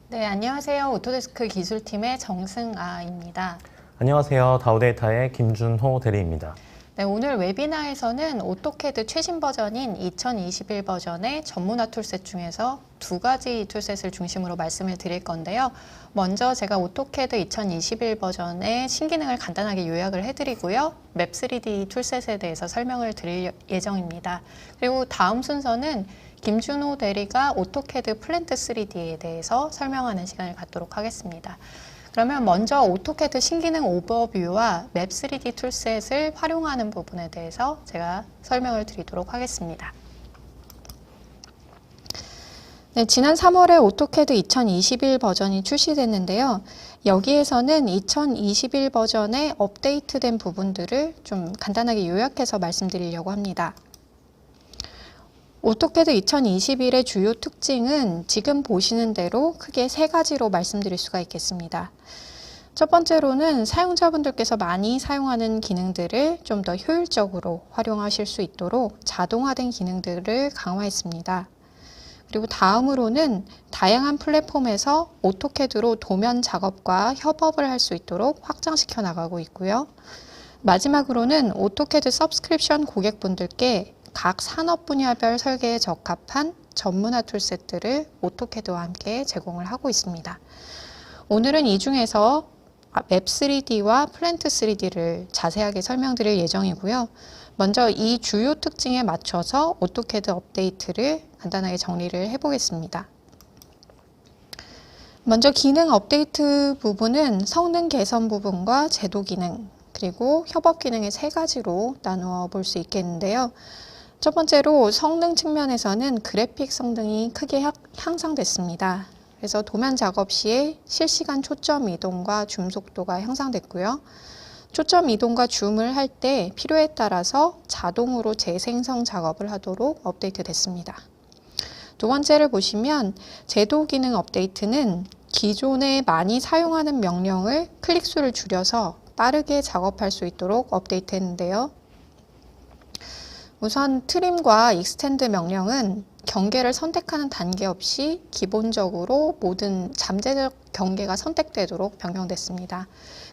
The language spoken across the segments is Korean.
네, 안녕하세요. 오토데스크 기술팀의 정승아입니다. 안녕하세요. 다우데이터의 김준호 대리입니다. 네, 오늘 웨비나에서는 오토캐드 최신 버전인 2021 버전의 전문화 툴셋 중에서 두 가지 툴셋을 중심으로 말씀을 드릴 건데요. 먼저 제가 오토캐드 2021 버전의 신기능을 간단하게 요약을 해드리고요. 맵3D 툴셋에 대해서 설명을 드릴 예정입니다. 그리고 다음 순서는 김준호 대리가 오토캐드 플랜트 3D에 대해서 설명하는 시간을 갖도록 하겠습니다. 그러면 먼저 오토캐드 신기능 오버뷰와 맵3D 툴셋을 활용하는 부분에 대해서 제가 설명을 드리도록 하겠습니다. 네, 지난 3월에 오토캐드 2021 버전이 출시됐는데요. 여기에서는 2021 버전의 업데이트된 부분들을 좀 간단하게 요약해서 말씀드리려고 합니다. 오토캐드 2021의 주요 특징은 지금 보시는 대로 크게 세 가지로 말씀드릴 수가 있겠습니다. 첫 번째로는 사용자분들께서 많이 사용하는 기능들을 좀 더 효율적으로 활용하실 수 있도록 자동화된 기능들을 강화했습니다. 그리고 다음으로는 다양한 플랫폼에서 오토캐드로 도면 작업과 협업을 할 수 있도록 확장시켜 나가고 있고요. 마지막으로는 오토캐드 서브스크립션 고객분들께 각 산업 분야별 설계에 적합한 전문화 툴셋들을 오토캐드와 함께 제공을 하고 있습니다. 오늘은 이 중에서 맵3D와 플랜트 3D를 자세하게 설명드릴 예정이고요. 먼저 이 주요 특징에 맞춰서 오토캐드 업데이트를 간단하게 정리를 해보겠습니다. 먼저 기능 업데이트 부분은 성능 개선 부분과 제도 기능, 그리고 협업 기능의 세 가지로 나누어 볼 수 있겠는데요. 첫 번째로 성능 측면에서는 그래픽 성능이 크게 향상됐습니다. 그래서 도면 작업 시에 실시간 초점 이동과 줌 속도가 향상됐고요. 초점 이동과 줌을 할 때 필요에 따라서 자동으로 재생성 작업을 하도록 업데이트 됐습니다. 두 번째를 보시면 제도 기능 업데이트는 기존에 많이 사용하는 명령을 클릭수를 줄여서 빠르게 작업할 수 있도록 업데이트 했는데요. 우선 트림과 익스텐드 명령은 경계를 선택하는 단계 없이 기본적으로 모든 잠재적 경계가 선택되도록 변경됐습니다.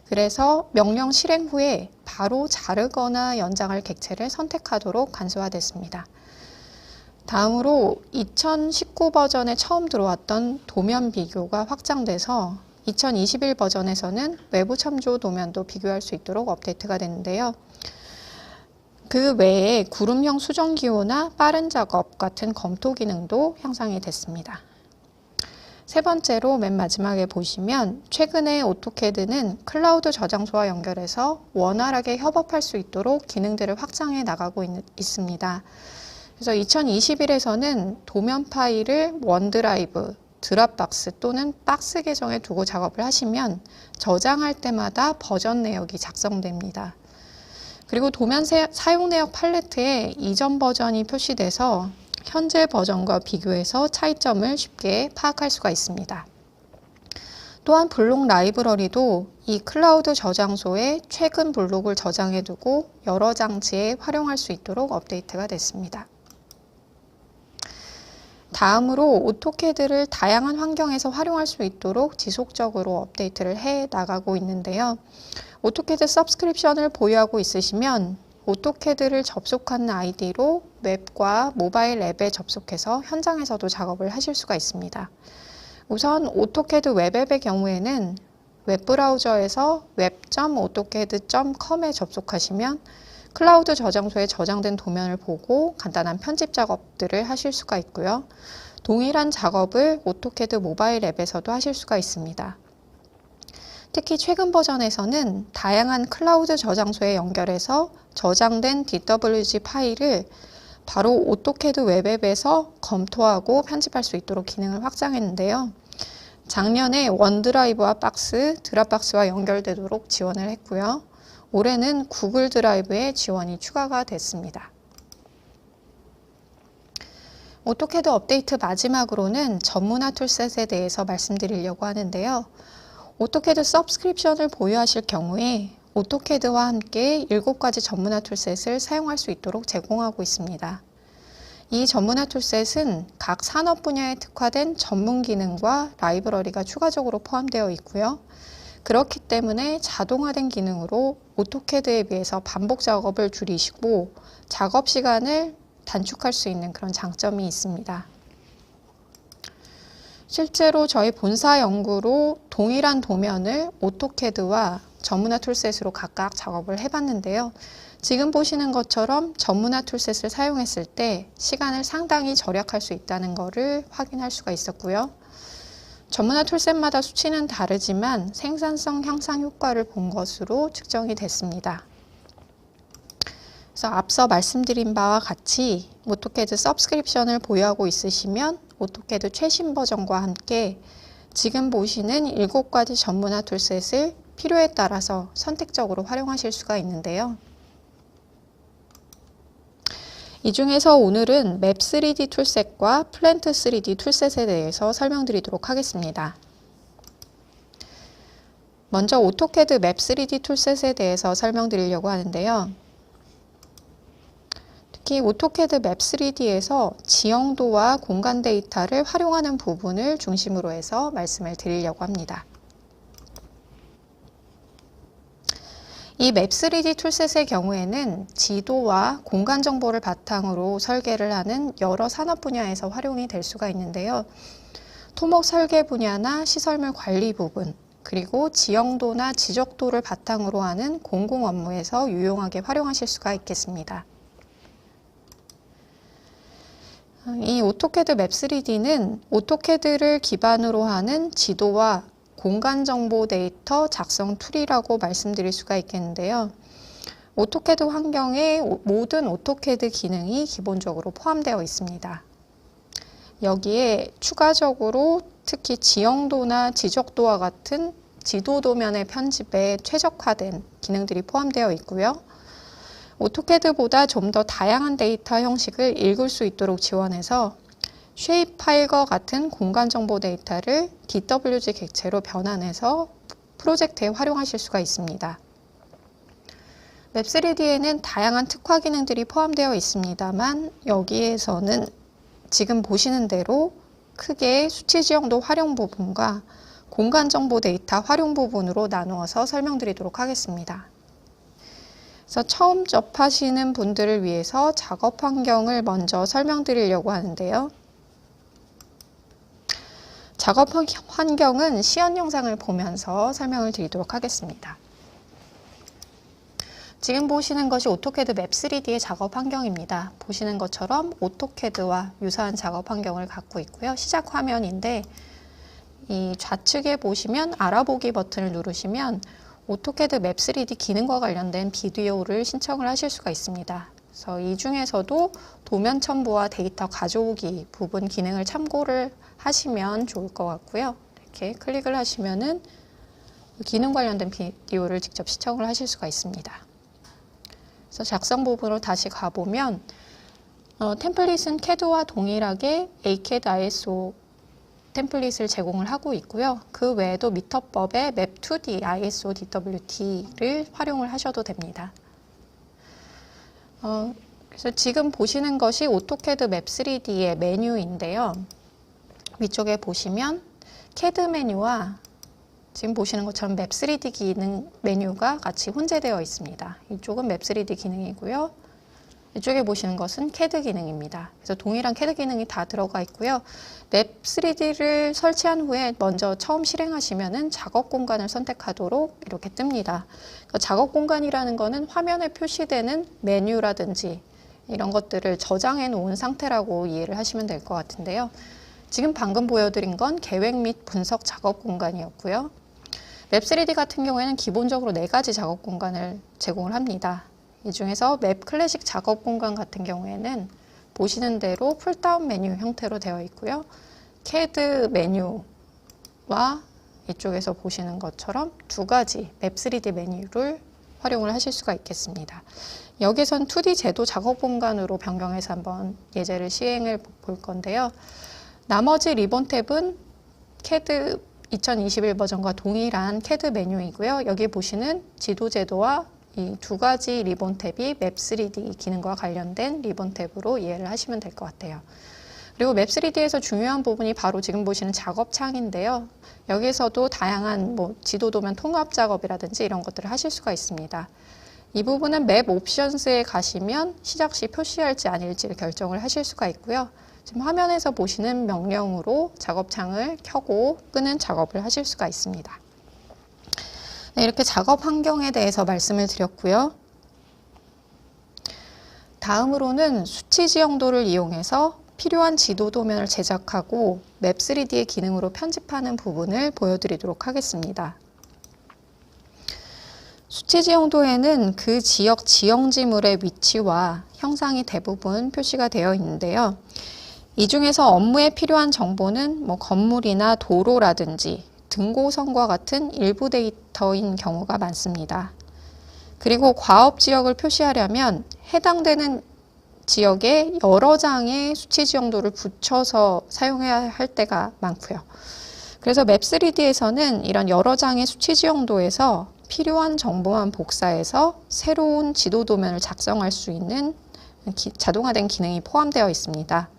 그래서 명령 실행 후에 바로 자르거나 연장할 객체를 선택하도록 간소화됐습니다. 다음으로 2019 버전에 처음 들어왔던 도면 비교가 확장돼서 2021 버전에서는 외부 참조 도면도 비교할 수 있도록 업데이트가 됐는데요. 그 외에 구름형 수정 기호나 빠른 작업 같은 검토 기능도 향상이 됐습니다. 세 번째로 맨 마지막에 보시면 최근에 오토캐드는 클라우드 저장소와 연결해서 원활하게 협업할 수 있도록 기능들을 확장해 나가고 있습니다. 그래서 2021에서는 도면 파일을 원드라이브, 드랍박스 또는 박스 계정에 두고 작업을 하시면 저장할 때마다 버전 내역이 작성됩니다. 그리고 도면 사용 내역 팔레트에 이전 버전이 표시돼서 현재 버전과 비교해서 차이점을 쉽게 파악할 수가 있습니다. 또한 블록 라이브러리도 이 클라우드 저장소에 최근 블록을 저장해 두고 여러 장치에 활용할 수 있도록 업데이트가 됐습니다. 다음으로 오토캐드를 다양한 환경에서 활용할 수 있도록 지속적으로 업데이트를 해 나가고 있는데요. 오토캐드 서브스크립션을 보유하고 있으시면 오토캐드를 접속하는 아이디로 웹과 모바일 앱에 접속해서 현장에서도 작업을 하실 수가 있습니다. 우선 오토캐드 웹앱의 경우에는 웹브라우저에서 web.autocad.com에 접속하시면 클라우드 저장소에 저장된 도면을 보고 간단한 편집 작업들을 하실 수가 있고요. 동일한 작업을 오토캐드 모바일 앱에서도 하실 수가 있습니다. 특히 최근 버전에서는 다양한 클라우드 저장소에 연결해서 저장된 DWG 파일을 바로 오토캐드 웹앱에서 검토하고 편집할 수 있도록 기능을 확장했는데요. 작년에 원드라이브와 박스, 드랍박스와 연결되도록 지원을 했고요. 올해는 구글 드라이브에 지원이 추가가 됐습니다. 오토캐드 업데이트 마지막으로는 전문화 툴셋에 대해서 말씀드리려고 하는데요. 오토캐드 서브스크립션을 보유하실 경우에 오토캐드와 함께 7가지 전문화 툴셋을 사용할 수 있도록 제공하고 있습니다. 이 전문화 툴셋은 각 산업 분야에 특화된 전문 기능과 라이브러리가 추가적으로 포함되어 있고요. 그렇기 때문에 자동화된 기능으로 오토캐드에 비해서 반복 작업을 줄이시고 작업 시간을 단축할 수 있는 그런 장점이 있습니다. 실제로 저희 본사 연구로 동일한 도면을 오토캐드와 전문화 툴셋으로 각각 작업을 해봤는데요. 지금 보시는 것처럼 전문화 툴셋을 사용했을 때 시간을 상당히 절약할 수 있다는 것을 확인할 수가 있었고요. 전문화 툴셋마다 수치는 다르지만 생산성 향상 효과를 본 것으로 측정이 됐습니다. 그래서 앞서 말씀드린 바와 같이 오토캐드 서브스크립션을 보유하고 있으시면 오토캐드 최신 버전과 함께 지금 보시는 7가지 전문화 툴셋을 필요에 따라서 선택적으로 활용하실 수가 있는데요. 이 중에서 오늘은 맵 3D 툴셋과 플랜트 3D 툴셋에 대해서 설명드리도록 하겠습니다. 먼저 오토캐드 맵 3D 툴셋에 대해서 설명드리려고 하는데요. 특히 오토캐드 맵 3D에서 지형도와 공간 데이터를 활용하는 부분을 중심으로 해서 말씀을 드리려고 합니다. 이 맵 3D 툴셋의 경우에는 지도와 공간 정보를 바탕으로 설계를 하는 여러 산업 분야에서 활용이 될 수가 있는데요. 토목 설계 분야나 시설물 관리 부분, 그리고 지형도나 지적도를 바탕으로 하는 공공 업무에서 유용하게 활용하실 수가 있겠습니다. 이 오토캐드 맵 3D는 오토캐드를 기반으로 하는 지도와 공간 정보 데이터 작성 툴이라고 말씀드릴 수가 있겠는데요. 오토캐드 환경에 모든 오토캐드 기능이 기본적으로 포함되어 있습니다. 여기에 추가적으로 특히 지형도나 지적도와 같은 지도 도면의 편집에 최적화된 기능들이 포함되어 있고요. 오토캐드보다 좀 더 다양한 데이터 형식을 읽을 수 있도록 지원해서 쉐입 파일과 같은 공간 정보 데이터를 DWG 객체로 변환해서 프로젝트에 활용하실 수가 있습니다. 맵 3D에는 다양한 특화 기능들이 포함되어 있습니다만 여기에서는 지금 보시는 대로 크게 수치 지형도 활용 부분과 공간 정보 데이터 활용 부분으로 나누어서 설명드리도록 하겠습니다. 그래서 처음 접하시는 분들을 위해서 작업 환경을 먼저 설명드리려고 하는데요. 작업 환경은 시연 영상을 보면서 설명을 드리도록 하겠습니다. 지금 보시는 것이 오토캐드 맵 3D의 작업 환경입니다. 보시는 것처럼 오토캐드와 유사한 작업 환경을 갖고 있고요. 시작 화면인데 이 좌측에 보시면 알아보기 버튼을 누르시면 오토캐드 맵 3D 기능과 관련된 비디오를 신청을 하실 수가 있습니다. 그래서 이 중에서도 도면 첨부와 데이터 가져오기 부분 기능을 참고를 하시면 좋을 것 같고요. 이렇게 클릭을 하시면은 기능 관련된 비디오를 직접 시청을 하실 수가 있습니다. 그래서 작성 부분으로 다시 가보면 템플릿은 CAD와 동일하게 ACAD ISO 템플릿을 제공을 하고 있고요. 그 외에도 미터법의 맵2D ISO DWT를 활용을 하셔도 됩니다. 그래서 지금 보시는 것이 오토캐드 맵 3D의 메뉴인데요. 위쪽에 보시면 CAD 메뉴와 지금 보시는 것처럼 맵 3D 기능 메뉴가 같이 혼재되어 있습니다. 이쪽은 맵 3D 기능이고요. 이쪽에 보시는 것은 CAD 기능입니다. 그래서 동일한 CAD 기능이 다 들어가 있고요. 맵 3D를 설치한 후에 먼저 처음 실행하시면은 작업 공간을 선택하도록 이렇게 뜹니다. 그러니까 작업 공간이라는 거는 화면에 표시되는 메뉴라든지 이런 것들을 저장해 놓은 상태라고 이해를 하시면 될 것 같은데요. 지금 방금 보여드린 건 계획 및 분석 작업 공간이었고요. 맵 3D 같은 경우에는 기본적으로 4가지 작업 공간을 제공을 합니다. 이 중에서 맵 클래식 작업 공간 같은 경우에는 보시는 대로 풀다운 메뉴 형태로 되어 있고요. CAD 메뉴와 이쪽에서 보시는 것처럼 2가지 맵 3D 메뉴를 활용을 하실 수가 있겠습니다. 여기선 2D 제도 작업 공간으로 변경해서 한번 예제를 시행을 볼 건데요. 나머지 리본 탭은 CAD 2021 버전과 동일한 CAD 메뉴이고요. 여기 보시는 지도 제도와 이 두 가지 리본 탭이 맵3D 기능과 관련된 리본 탭으로 이해를 하시면 될 것 같아요. 그리고 맵3D에서 중요한 부분이 바로 지금 보시는 작업창인데요. 여기서도 다양한 지도 도면 통합 작업이라든지 이런 것들을 하실 수가 있습니다. 이 부분은 맵 옵션스에 가시면 시작 시 표시할지 아닐지를 결정을 하실 수가 있고요. 지금 화면에서 보시는 명령으로 작업창을 켜고 끄는 작업을 하실 수가 있습니다. 네, 이렇게 작업 환경에 대해서 말씀을 드렸고요. 다음으로는 수치 지형도를 이용해서 필요한 지도 도면을 제작하고 맵3D의 기능으로 편집하는 부분을 보여드리도록 하겠습니다. 수치 지형도에는 그 지역 지형지물의 위치와 형상이 대부분 표시가 되어 있는데요. 이 중에서 업무에 필요한 정보는 건물이나 도로라든지 등고선과 같은 일부 데이터인 경우가 많습니다. 그리고 과업 지역을 표시하려면 해당되는 지역에 여러 장의 수치 지형도를 붙여서 사용해야 할 때가 많고요. 그래서 맵3D에서는 이런 여러 장의 수치 지형도에서 필요한 정보만 복사해서 새로운 지도 도면을 작성할 수 있는 자동화된 기능이 포함되어 있습니다.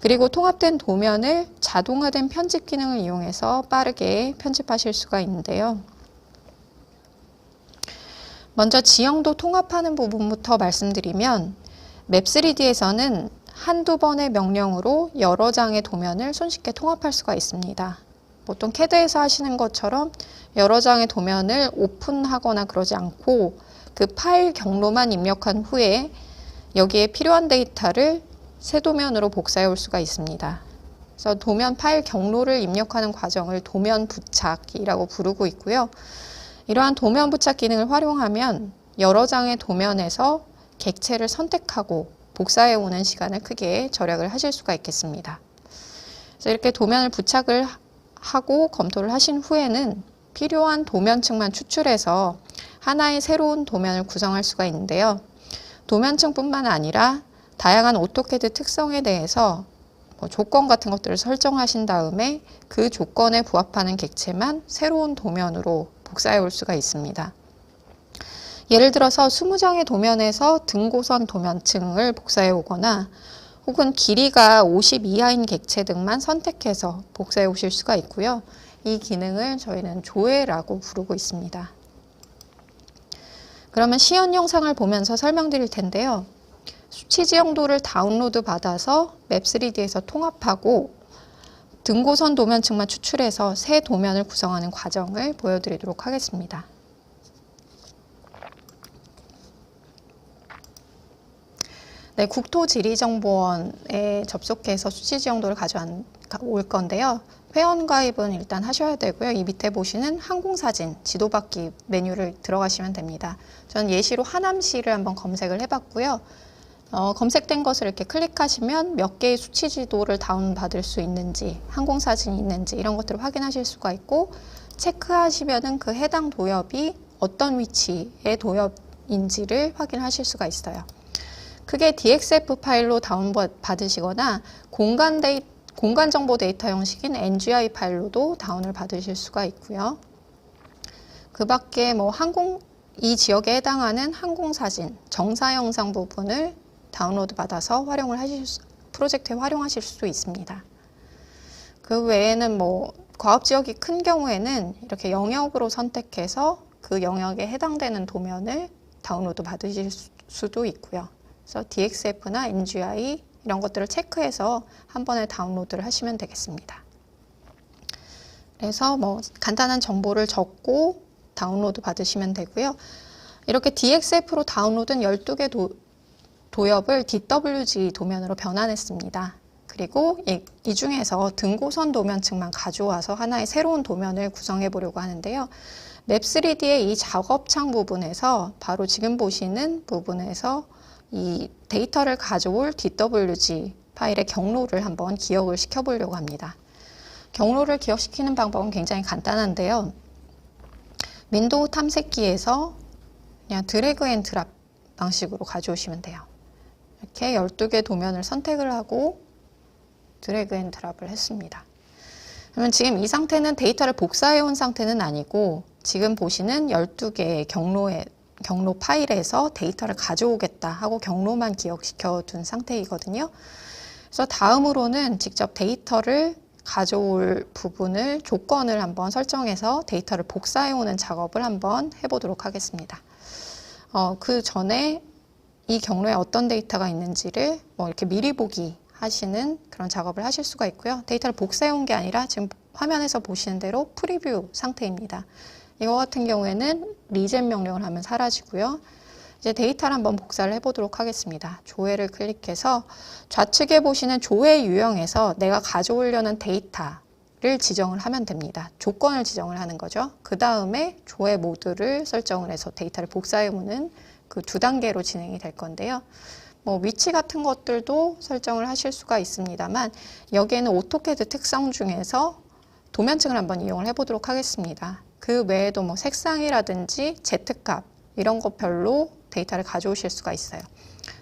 그리고 통합된 도면을 자동화된 편집 기능을 이용해서 빠르게 편집하실 수가 있는데요. 먼저 지형도 통합하는 부분부터 말씀드리면 맵3D에서는 한두 번의 명령으로 여러 장의 도면을 손쉽게 통합할 수가 있습니다. 보통 CAD에서 하시는 것처럼 여러 장의 도면을 오픈하거나 그러지 않고 그 파일 경로만 입력한 후에 여기에 필요한 데이터를 새 도면으로 복사해 올 수가 있습니다. 그래서 도면 파일 경로를 입력하는 과정을 도면 부착이라고 부르고 있고요. 이러한 도면 부착 기능을 활용하면 여러 장의 도면에서 객체를 선택하고 복사해 오는 시간을 크게 절약을 하실 수가 있겠습니다. 그래서 이렇게 도면을 부착을 하고 검토를 하신 후에는 필요한 도면층만 추출해서 하나의 새로운 도면을 구성할 수가 있는데요. 도면층뿐만 아니라 다양한 오토캐드 특성에 대해서 조건 같은 것들을 설정하신 다음에 그 조건에 부합하는 객체만 새로운 도면으로 복사해 올 수가 있습니다. 예를 들어서 20장의 도면에서 등고선 도면층을 복사해 오거나 혹은 길이가 50 이하인 객체 등만 선택해서 복사해 오실 수가 있고요. 이 기능을 저희는 조회라고 부르고 있습니다. 그러면 시연 영상을 보면서 설명드릴 텐데요. 수치 지형도를 다운로드 받아서 맵3D에서 통합하고 등고선 도면층만 추출해서 새 도면을 구성하는 과정을 보여드리도록 하겠습니다. 네, 국토지리정보원에 접속해서 수치 지형도를 가져올 건데요. 회원가입은 일단 하셔야 되고요. 이 밑에 보시는 항공사진, 지도받기 메뉴를 들어가시면 됩니다. 저는 예시로 하남시를 한번 검색을 해봤고요. 검색된 것을 이렇게 클릭하시면 몇 개의 수치 지도를 다운받을 수 있는지, 항공사진이 있는지 이런 것들을 확인하실 수가 있고, 체크하시면은 그 해당 도엽이 어떤 위치의 도엽인지를 확인하실 수가 있어요. 크게 DXF 파일로 다운받으시거나 공간 정보 데이터 형식인 NGI 파일로도 다운을 받으실 수가 있고요. 그 밖에 이 지역에 해당하는 항공사진, 정사 영상 부분을 다운로드 받아서 프로젝트에 활용하실 수 있습니다. 그 외에는 과업 지역이 큰 경우에는 이렇게 영역으로 선택해서 그 영역에 해당되는 도면을 다운로드 받으실 수도 있고요. 그래서 DXF나 NGI 이런 것들을 체크해서 한 번에 다운로드를 하시면 되겠습니다. 그래서 간단한 정보를 적고 다운로드 받으시면 되고요. 이렇게 DXF로 다운로드한 12개 도엽을 DWG 도면으로 변환했습니다. 그리고 이 중에서 등고선 도면층만 가져와서 하나의 새로운 도면을 구성해 보려고 하는데요. 맵3D의 이 작업창 부분에서 바로 지금 보시는 부분에서 이 데이터를 가져올 DWG 파일의 경로를 한번 기억을 시켜보려고 합니다. 경로를 기억시키는 방법은 굉장히 간단한데요. 윈도우 탐색기에서 그냥 드래그 앤 드랍 방식으로 가져오시면 돼요. 이렇게 12개 도면을 선택을 하고 드래그 앤 드랍을 했습니다. 그러면 지금 이 상태는 데이터를 복사해 온 상태는 아니고 지금 보시는 12개의 경로에 경로 파일에서 데이터를 가져오겠다 하고 경로만 기억시켜 둔 상태이거든요. 그래서 다음으로는 직접 데이터를 가져올 부분을 조건을 한번 설정해서 데이터를 복사해 오는 작업을 한번 해보도록 하겠습니다. 그 전에 이 경로에 어떤 데이터가 있는지를 이렇게 미리 보기 하시는 그런 작업을 하실 수가 있고요. 데이터를 복사해 온 게 아니라 지금 화면에서 보시는 대로 프리뷰 상태입니다. 이거 같은 경우에는 리젠 명령을 하면 사라지고요. 이제 데이터를 한번 복사를 해보도록 하겠습니다. 조회를 클릭해서 좌측에 보시는 조회 유형에서 내가 가져오려는 데이터를 지정을 하면 됩니다. 조건을 지정을 하는 거죠. 그 다음에 조회 모드를 설정을 해서 데이터를 복사해 오는 그 두 단계로 진행이 될 건데요. 위치 같은 것들도 설정을 하실 수가 있습니다만 여기에는 오토캐드 특성 중에서 도면층을 한번 이용을 해보도록 하겠습니다. 그 외에도 색상이라든지 Z값 이런 것별로 데이터를 가져오실 수가 있어요.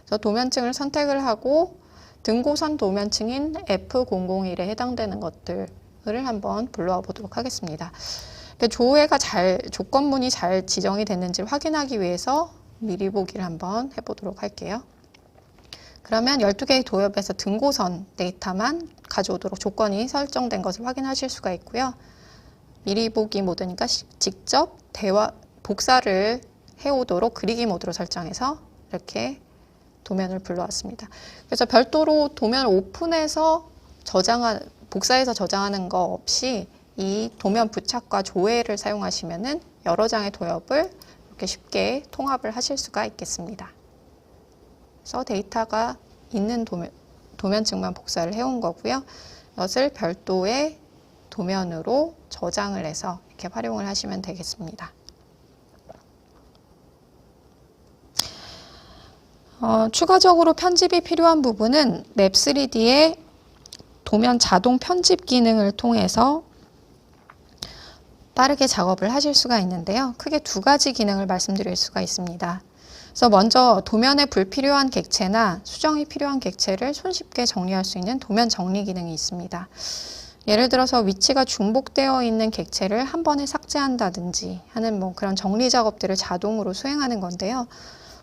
그래서 도면층을 선택을 하고 등고선 도면층인 F001에 해당되는 것들을 한번 불러와 보도록 하겠습니다. 조회가 조건문이 잘 지정이 됐는지 확인하기 위해서 미리 보기를 한번 해보도록 할게요. 그러면 12개의 도엽에서 등고선 데이터만 가져오도록 조건이 설정된 것을 확인하실 수가 있고요. 미리 보기 모드니까 직접 복사를 해오도록 그리기 모드로 설정해서 이렇게 도면을 불러왔습니다. 그래서 별도로 도면을 오픈해서 복사해서 저장하는 거 없이 이 도면 부착과 조회를 사용하시면은 여러 장의 도엽을 이렇게 쉽게 통합을 하실 수가 있겠습니다. 그래서 데이터가 있는 도면층만 복사를 해온 거고요. 이것을 별도의 도면으로 저장을 해서 이렇게 활용을 하시면 되겠습니다. 추가적으로 편집이 필요한 부분은 맵3D의 도면 자동 편집 기능을 통해서 빠르게 작업을 하실 수가 있는데요. 크게 두 가지 기능을 말씀드릴 수가 있습니다. 그래서 먼저 도면에 불필요한 객체나 수정이 필요한 객체를 손쉽게 정리할 수 있는 도면 정리 기능이 있습니다. 예를 들어서 위치가 중복되어 있는 객체를 한 번에 삭제한다든지 하는 그런 정리 작업들을 자동으로 수행하는 건데요.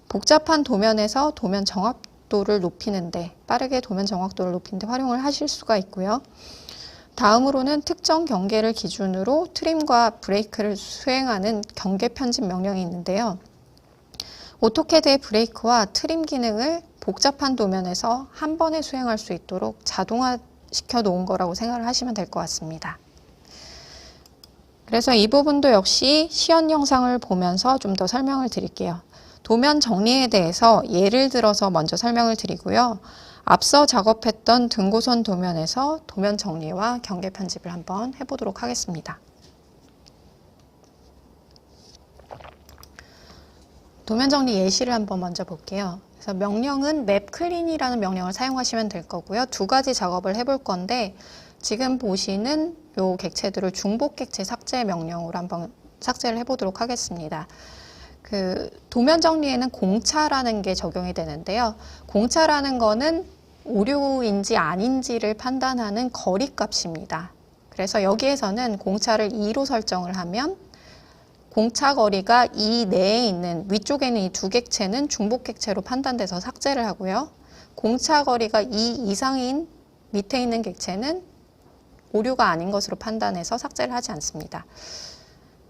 복잡한 도면에서 도면 정확도를 높이는데, 빠르게 도면 정확도를 높이는데 활용을 하실 수가 있고요. 다음으로는 특정 경계를 기준으로 트림과 브레이크를 수행하는 경계 편집 명령이 있는데요. 오토캐드의 브레이크와 트림 기능을 복잡한 도면에서 한 번에 수행할 수 있도록 자동화 시켜 놓은 거라고 생각을 하시면 될 것 같습니다. 그래서 이 부분도 역시 시연 영상을 보면서 좀 더 설명을 드릴게요. 도면 정리에 대해서 예를 들어서 먼저 설명을 드리고요. 앞서 작업했던 등고선 도면에서 도면 정리와 경계 편집을 한번 해보도록 하겠습니다. 도면 정리 예시를 한번 먼저 볼게요. 그래서 명령은 맵클린이라는 명령을 사용하시면 될 거고요. 두 가지 작업을 해볼 건데 지금 보시는 요 객체들을 중복 객체 삭제 명령으로 한번 삭제를 해보도록 하겠습니다. 도면 정리에는 공차라는 게 적용이 되는데요. 공차라는 거는 오류인지 아닌지를 판단하는 거리값입니다. 그래서 여기에서는 공차를 2로 설정을 하면 공차 거리가 2 내에 있는 위쪽에 있는 이 두 객체는 중복 객체로 판단돼서 삭제를 하고요. 공차 거리가 2 이상인 밑에 있는 객체는 오류가 아닌 것으로 판단해서 삭제를 하지 않습니다.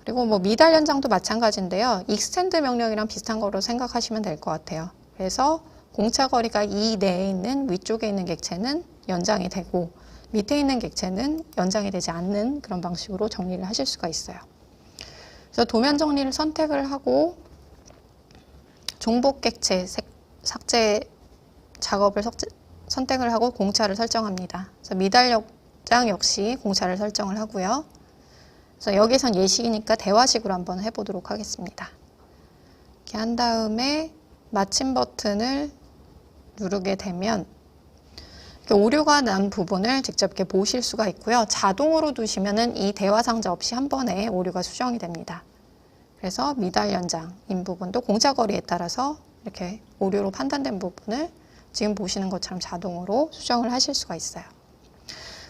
그리고 미달 연장도 마찬가지인데요. 익스텐드 명령이랑 비슷한 거로 생각하시면 될 것 같아요. 그래서 공차 거리가 2 내에 있는 위쪽에 있는 객체는 연장이 되고 밑에 있는 객체는 연장이 되지 않는 그런 방식으로 정리를 하실 수가 있어요. 그래서 도면 정리를 선택을 하고 중복 객체 삭제 작업을 선택을 하고 공차를 설정합니다. 그래서 미달 연장 역시 공차를 설정을 하고요. 그래서 여기선 예시이니까 대화식으로 한번 해보도록 하겠습니다. 이렇게 한 다음에 마침 버튼을 누르게 되면 이렇게 오류가 난 부분을 직접 이렇게 보실 수가 있고요. 자동으로 두시면은 이 대화 상자 없이 한 번에 오류가 수정이 됩니다. 그래서 미달 연장인 부분도 공차 거리에 따라서 이렇게 오류로 판단된 부분을 지금 보시는 것처럼 자동으로 수정을 하실 수가 있어요.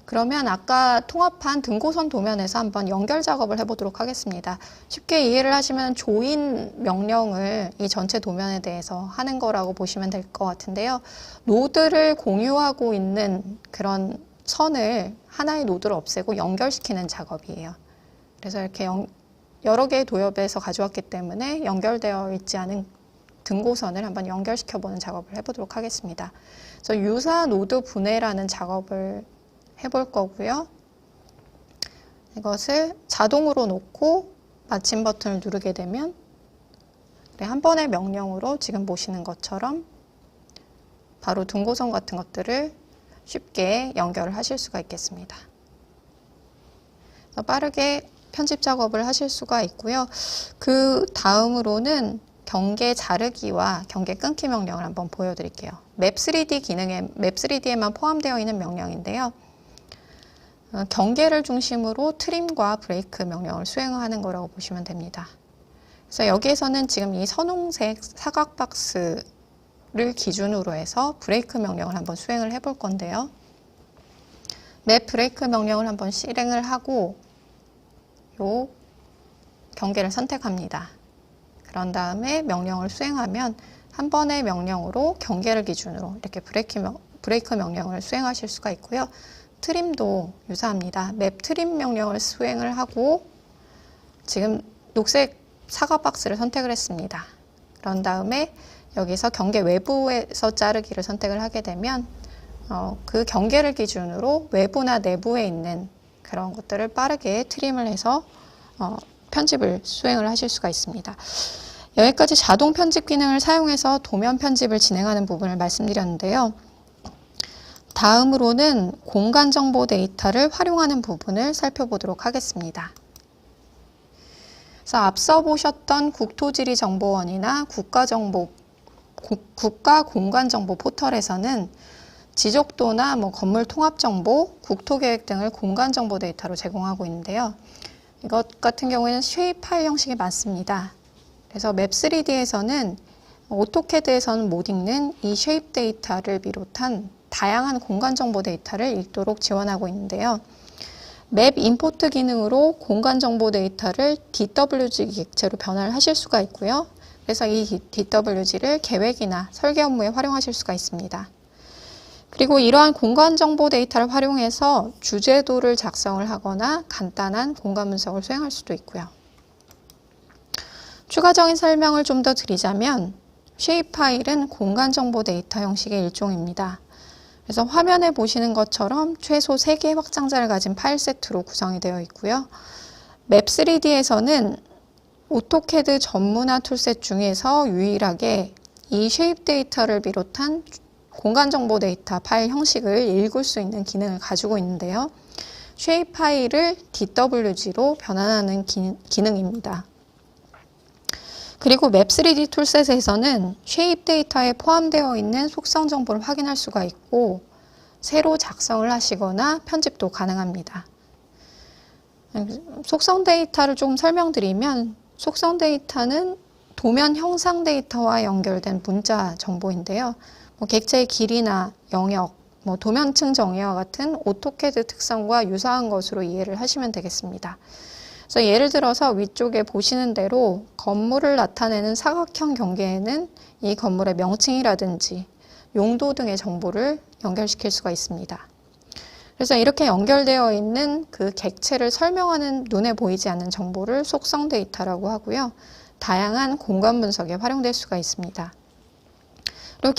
그러면 아까 통합한 등고선 도면에서 한번 연결 작업을 해보도록 하겠습니다. 쉽게 이해를 하시면 조인 명령을 이 전체 도면에 대해서 하는 거라고 보시면 될 것 같은데요. 노드를 공유하고 있는 그런 선을 하나의 노드를 없애고 연결시키는 작업이에요. 그래서 이렇게 여러 개의 도엽에서 가져왔기 때문에 연결되어 있지 않은 등고선을 한번 연결시켜 보는 작업을 해보도록 하겠습니다. 그래서 유사 노드 분해라는 작업을 해볼 거고요. 이것을 자동으로 놓고 마침 버튼을 누르게 되면 한 번의 명령으로 지금 보시는 것처럼 바로 등고선 같은 것들을 쉽게 연결을 하실 수가 있겠습니다. 그래서 빠르게 편집 작업을 하실 수가 있고요. 그 다음으로는 경계 자르기와 경계 끊기 명령을 한번 보여드릴게요. 맵3D 기능에 맵3D에만 포함되어 있는 명령인데요. 경계를 중심으로 트림과 브레이크 명령을 수행하는 거라고 보시면 됩니다. 그래서 여기에서는 지금 이 선홍색 사각 박스를 기준으로 해서 브레이크 명령을 한번 수행을 해볼 건데요. 맵 브레이크 명령을 한번 실행을 하고 요 경계를 선택합니다. 그런 다음에 명령을 수행하면 한 번의 명령으로 경계를 기준으로 이렇게 브레이크 명령을 수행하실 수가 있고요. 트림도 유사합니다. 맵 트림 명령을 수행을 하고 지금 녹색 사각 박스를 선택을 했습니다. 그런 다음에 여기서 경계 외부에서 자르기를 선택을 하게 되면 그 경계를 기준으로 외부나 내부에 있는 그런 것들을 빠르게 트림을 해서 편집을 수행을 하실 수가 있습니다. 여기까지 자동 편집 기능을 사용해서 도면 편집을 진행하는 부분을 말씀드렸는데요. 다음으로는 공간 정보 데이터를 활용하는 부분을 살펴보도록 하겠습니다. 그래서 앞서 보셨던 국토지리정보원이나 국가공간정보 포털에서는 지적도나 건물 통합정보, 국토계획 등을 공간정보 데이터로 제공하고 있는데요. 이것 같은 경우에는 쉐입 파일 형식이 많습니다. 그래서 맵3D에서는 오토캐드에서는 못 읽는 이 쉐입 데이터를 비롯한 다양한 공간정보 데이터를 읽도록 지원하고 있는데요. 맵 임포트 기능으로 공간정보 데이터를 DWG 객체로 변화를 하실 수가 있고요. 그래서 이 DWG를 계획이나 설계 업무에 활용하실 수가 있습니다. 그리고 이러한 공간정보 데이터를 활용해서 주제도를 작성을 하거나 간단한 공간 분석을 수행할 수도 있고요. 추가적인 설명을 좀 더 드리자면 쉐입 파일은 공간정보 데이터 형식의 일종입니다. 그래서 화면에 보시는 것처럼 최소 3개의 확장자를 가진 파일 세트로 구성이 되어 있고요. 맵3D에서는 오토캐드 전문화 툴셋 중에서 유일하게 이 쉐입 데이터를 비롯한 공간정보 데이터 파일 형식을 읽을 수 있는 기능을 가지고 있는데요. 쉐입 파일을 DWG로 변환하는 기능입니다. 그리고 맵3D 툴셋에서는 쉐입 데이터에 포함되어 있는 속성 정보를 확인할 수가 있고 새로 작성을 하시거나 편집도 가능합니다. 속성 데이터를 조금 설명드리면 속성 데이터는 도면 형상 데이터와 연결된 문자 정보인데요. 객체의 길이나 영역, 도면층 정의와 같은 오토캐드 특성과 유사한 것으로 이해를 하시면 되겠습니다. 그래서 예를 들어서 위쪽에 보시는 대로 건물을 나타내는 사각형 경계에는 이 건물의 명칭이라든지 용도 등의 정보를 연결시킬 수가 있습니다. 그래서 이렇게 연결되어 있는 그 객체를 설명하는 눈에 보이지 않는 정보를 속성 데이터라고 하고요. 다양한 공간 분석에 활용될 수가 있습니다. 그리고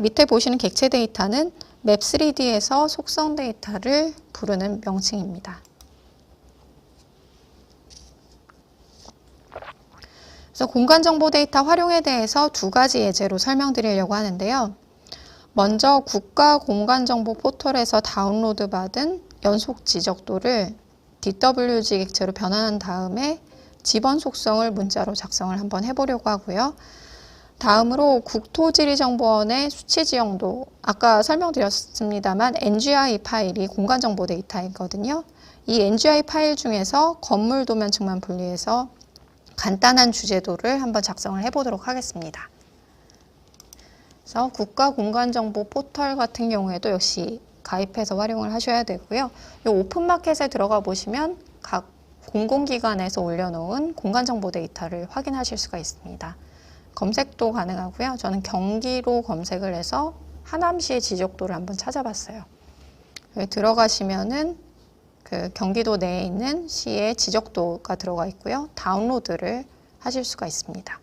밑에 보시는 객체 데이터는 맵3D에서 속성 데이터를 부르는 명칭입니다. 그래서 공간정보 데이터 활용에 대해서 2가지 예제로 설명드리려고 하는데요. 먼저 국가공간정보 포털에서 다운로드 받은 연속 지적도를 DWG 객체로 변환한 다음에 지번 속성을 문자로 작성을 한번 해보려고 하고요. 다음으로 국토지리정보원의 수치지형도 아까 설명드렸습니다만 NGI 파일이 공간정보 데이터이거든요. 이 NGI 파일 중에서 건물 도면층만 분리해서 간단한 주제도를 한번 작성을 해보도록 하겠습니다. 그래서 국가공간정보 포털 같은 경우에도 역시 가입해서 활용을 하셔야 되고요. 이 오픈마켓에 들어가 보시면 각 공공기관에서 올려놓은 공간정보 데이터를 확인하실 수가 있습니다. 검색도 가능하고요. 저는 경기로 검색을 해서 하남시의 지적도를 한번 찾아봤어요. 여기 들어가시면은 그 경기도 내에 있는 시의 지적도가 들어가 있고요. 다운로드를 하실 수가 있습니다.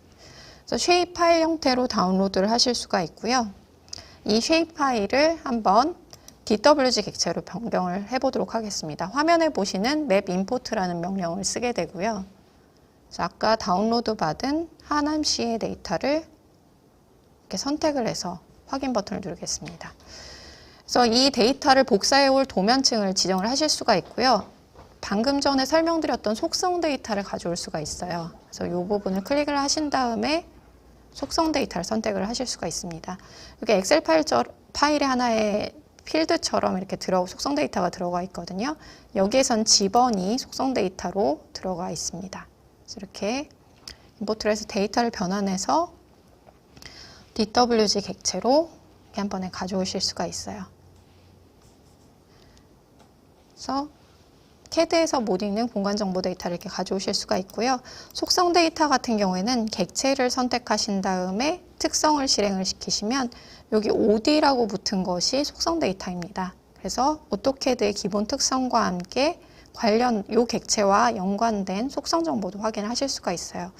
그래서 쉐입 파일 형태로 다운로드를 하실 수가 있고요. 이 쉐입 파일을 한번 DWG 객체로 변경을 해보도록 하겠습니다. 화면에 보시는 맵 임포트라는 명령을 쓰게 되고요. 그래서 아까 다운로드 받은 하남시의 데이터를 이렇게 선택을 해서 확인 버튼을 누르겠습니다. 그래서 이 데이터를 복사해 올 도면층을 지정을 하실 수가 있고요. 방금 전에 설명드렸던 속성 데이터를 가져올 수가 있어요. 그래서 이 부분을 클릭을 하신 다음에 속성 데이터를 선택을 하실 수가 있습니다. 이렇게 엑셀 파일의 하나의 필드처럼 이렇게 속성 데이터가 들어가 있거든요. 여기에선 집원이 속성 데이터로 들어가 있습니다. 그래서 이렇게 임포트를 해서 데이터를 변환해서 DWG 객체로 이렇게 한 번에 가져오실 수가 있어요. 그래서 CAD에서 못 읽는 공간정보 데이터를 이렇게 가져오실 수가 있고요. 속성 데이터 같은 경우에는 객체를 선택하신 다음에 특성을 실행을 시키시면 여기 OD라고 붙은 것이 속성 데이터입니다. 그래서 오토캐드의 기본 특성과 함께 관련 이 객체와 연관된 속성 정보도 확인하실 수가 있어요.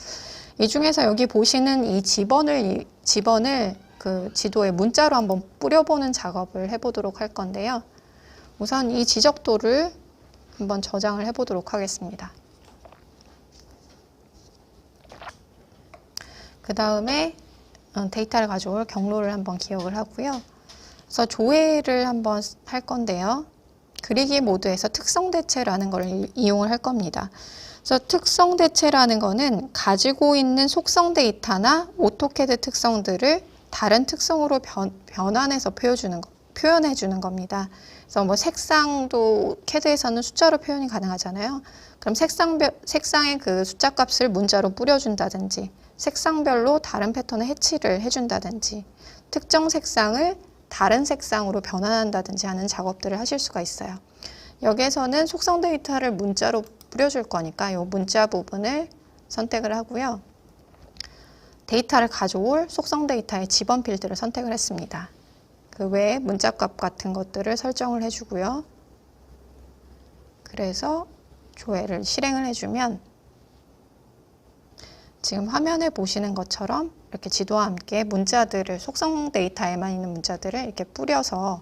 이 중에서 여기 보시는 이 집원을 그 지도에 문자로 한번 뿌려보는 작업을 해보도록 할 건데요. 우선 이 지적도를 한번 저장을 해보도록 하겠습니다. 그 다음에 데이터를 가져올 경로를 한번 기억을 하고요. 그래서 조회를 한번 할 건데요. 그리기 모드에서 특성 대체라는 걸 이용을 할 겁니다. 그래서 특성 대체라는 거는 가지고 있는 속성 데이터나 오토캐드 특성들을 다른 특성으로 변환해서 표현해 주는 겁니다. 그래서 뭐 색상도 CAD에서는 숫자로 표현이 가능하잖아요. 그럼 색상의 그 숫자 값을 문자로 뿌려준다든지 색상별로 다른 패턴의 해치를 해준다든지 특정 색상을 다른 색상으로 변환한다든지 하는 작업들을 하실 수가 있어요. 여기에서는 속성 데이터를 문자로 뿌려줄 거니까 이 문자 부분을 선택을 하고요. 데이터를 가져올 속성 데이터의 집원 필드를 선택을 했습니다. 그 외에 문자값 같은 것들을 설정을 해주고요. 그래서 조회를 실행을 해주면 지금 화면에 보시는 것처럼 이렇게 지도와 함께 문자들을 속성 데이터에만 있는 문자들을 이렇게 뿌려서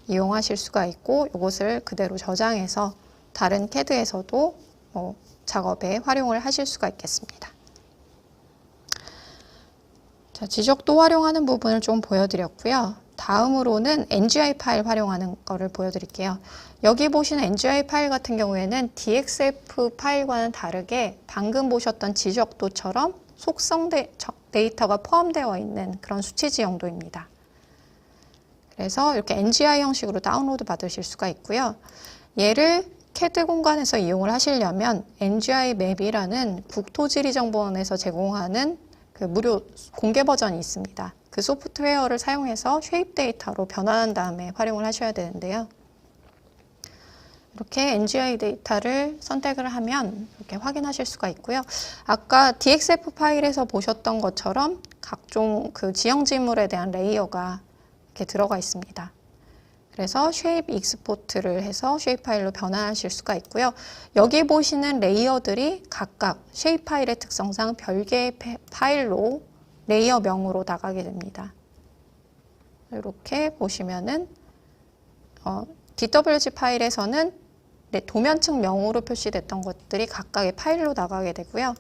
이용하실 수가 있고 이것을 그대로 저장해서 다른 CAD에서도 작업에 활용을 하실 수가 있겠습니다. 자, 지적도 활용하는 부분을 좀 보여드렸고요. 다음으로는 NGI 파일 활용하는 거를 보여드릴게요. 여기 보시는 NGI 파일 같은 경우에는 DXF 파일과는 다르게 방금 보셨던 지적도처럼 속성 데이터가 포함되어 있는 그런 수치지 용도입니다. 그래서 이렇게 NGI 형식으로 다운로드 받으실 수가 있고요. 얘를 CAD 공간에서 이용을 하시려면 NGI 맵이라는 국토지리정보원에서 제공하는 그 무료 공개 버전이 있습니다. 그 소프트웨어를 사용해서 쉐입 데이터로 변환한 다음에 활용을 하셔야 되는데요. 이렇게 NGI 데이터를 선택을 하면 이렇게 확인하실 수가 있고요. 아까 DXF 파일에서 보셨던 것처럼 각종 그 지형 지물에 대한 레이어가 이렇게 들어가 있습니다. 그래서 쉐입 익스포트를 해서 쉐입 파일로 변환하실 수가 있고요. 여기 보시는 레이어들이 각각 쉐입 파일의 특성상 별개의 파일로 레이어명으로 나가게 됩니다. 이렇게 보시면은 DWG 파일에서는 도면층 명으로 표시됐던 것들이 각각의 파일로 나가게 되고요.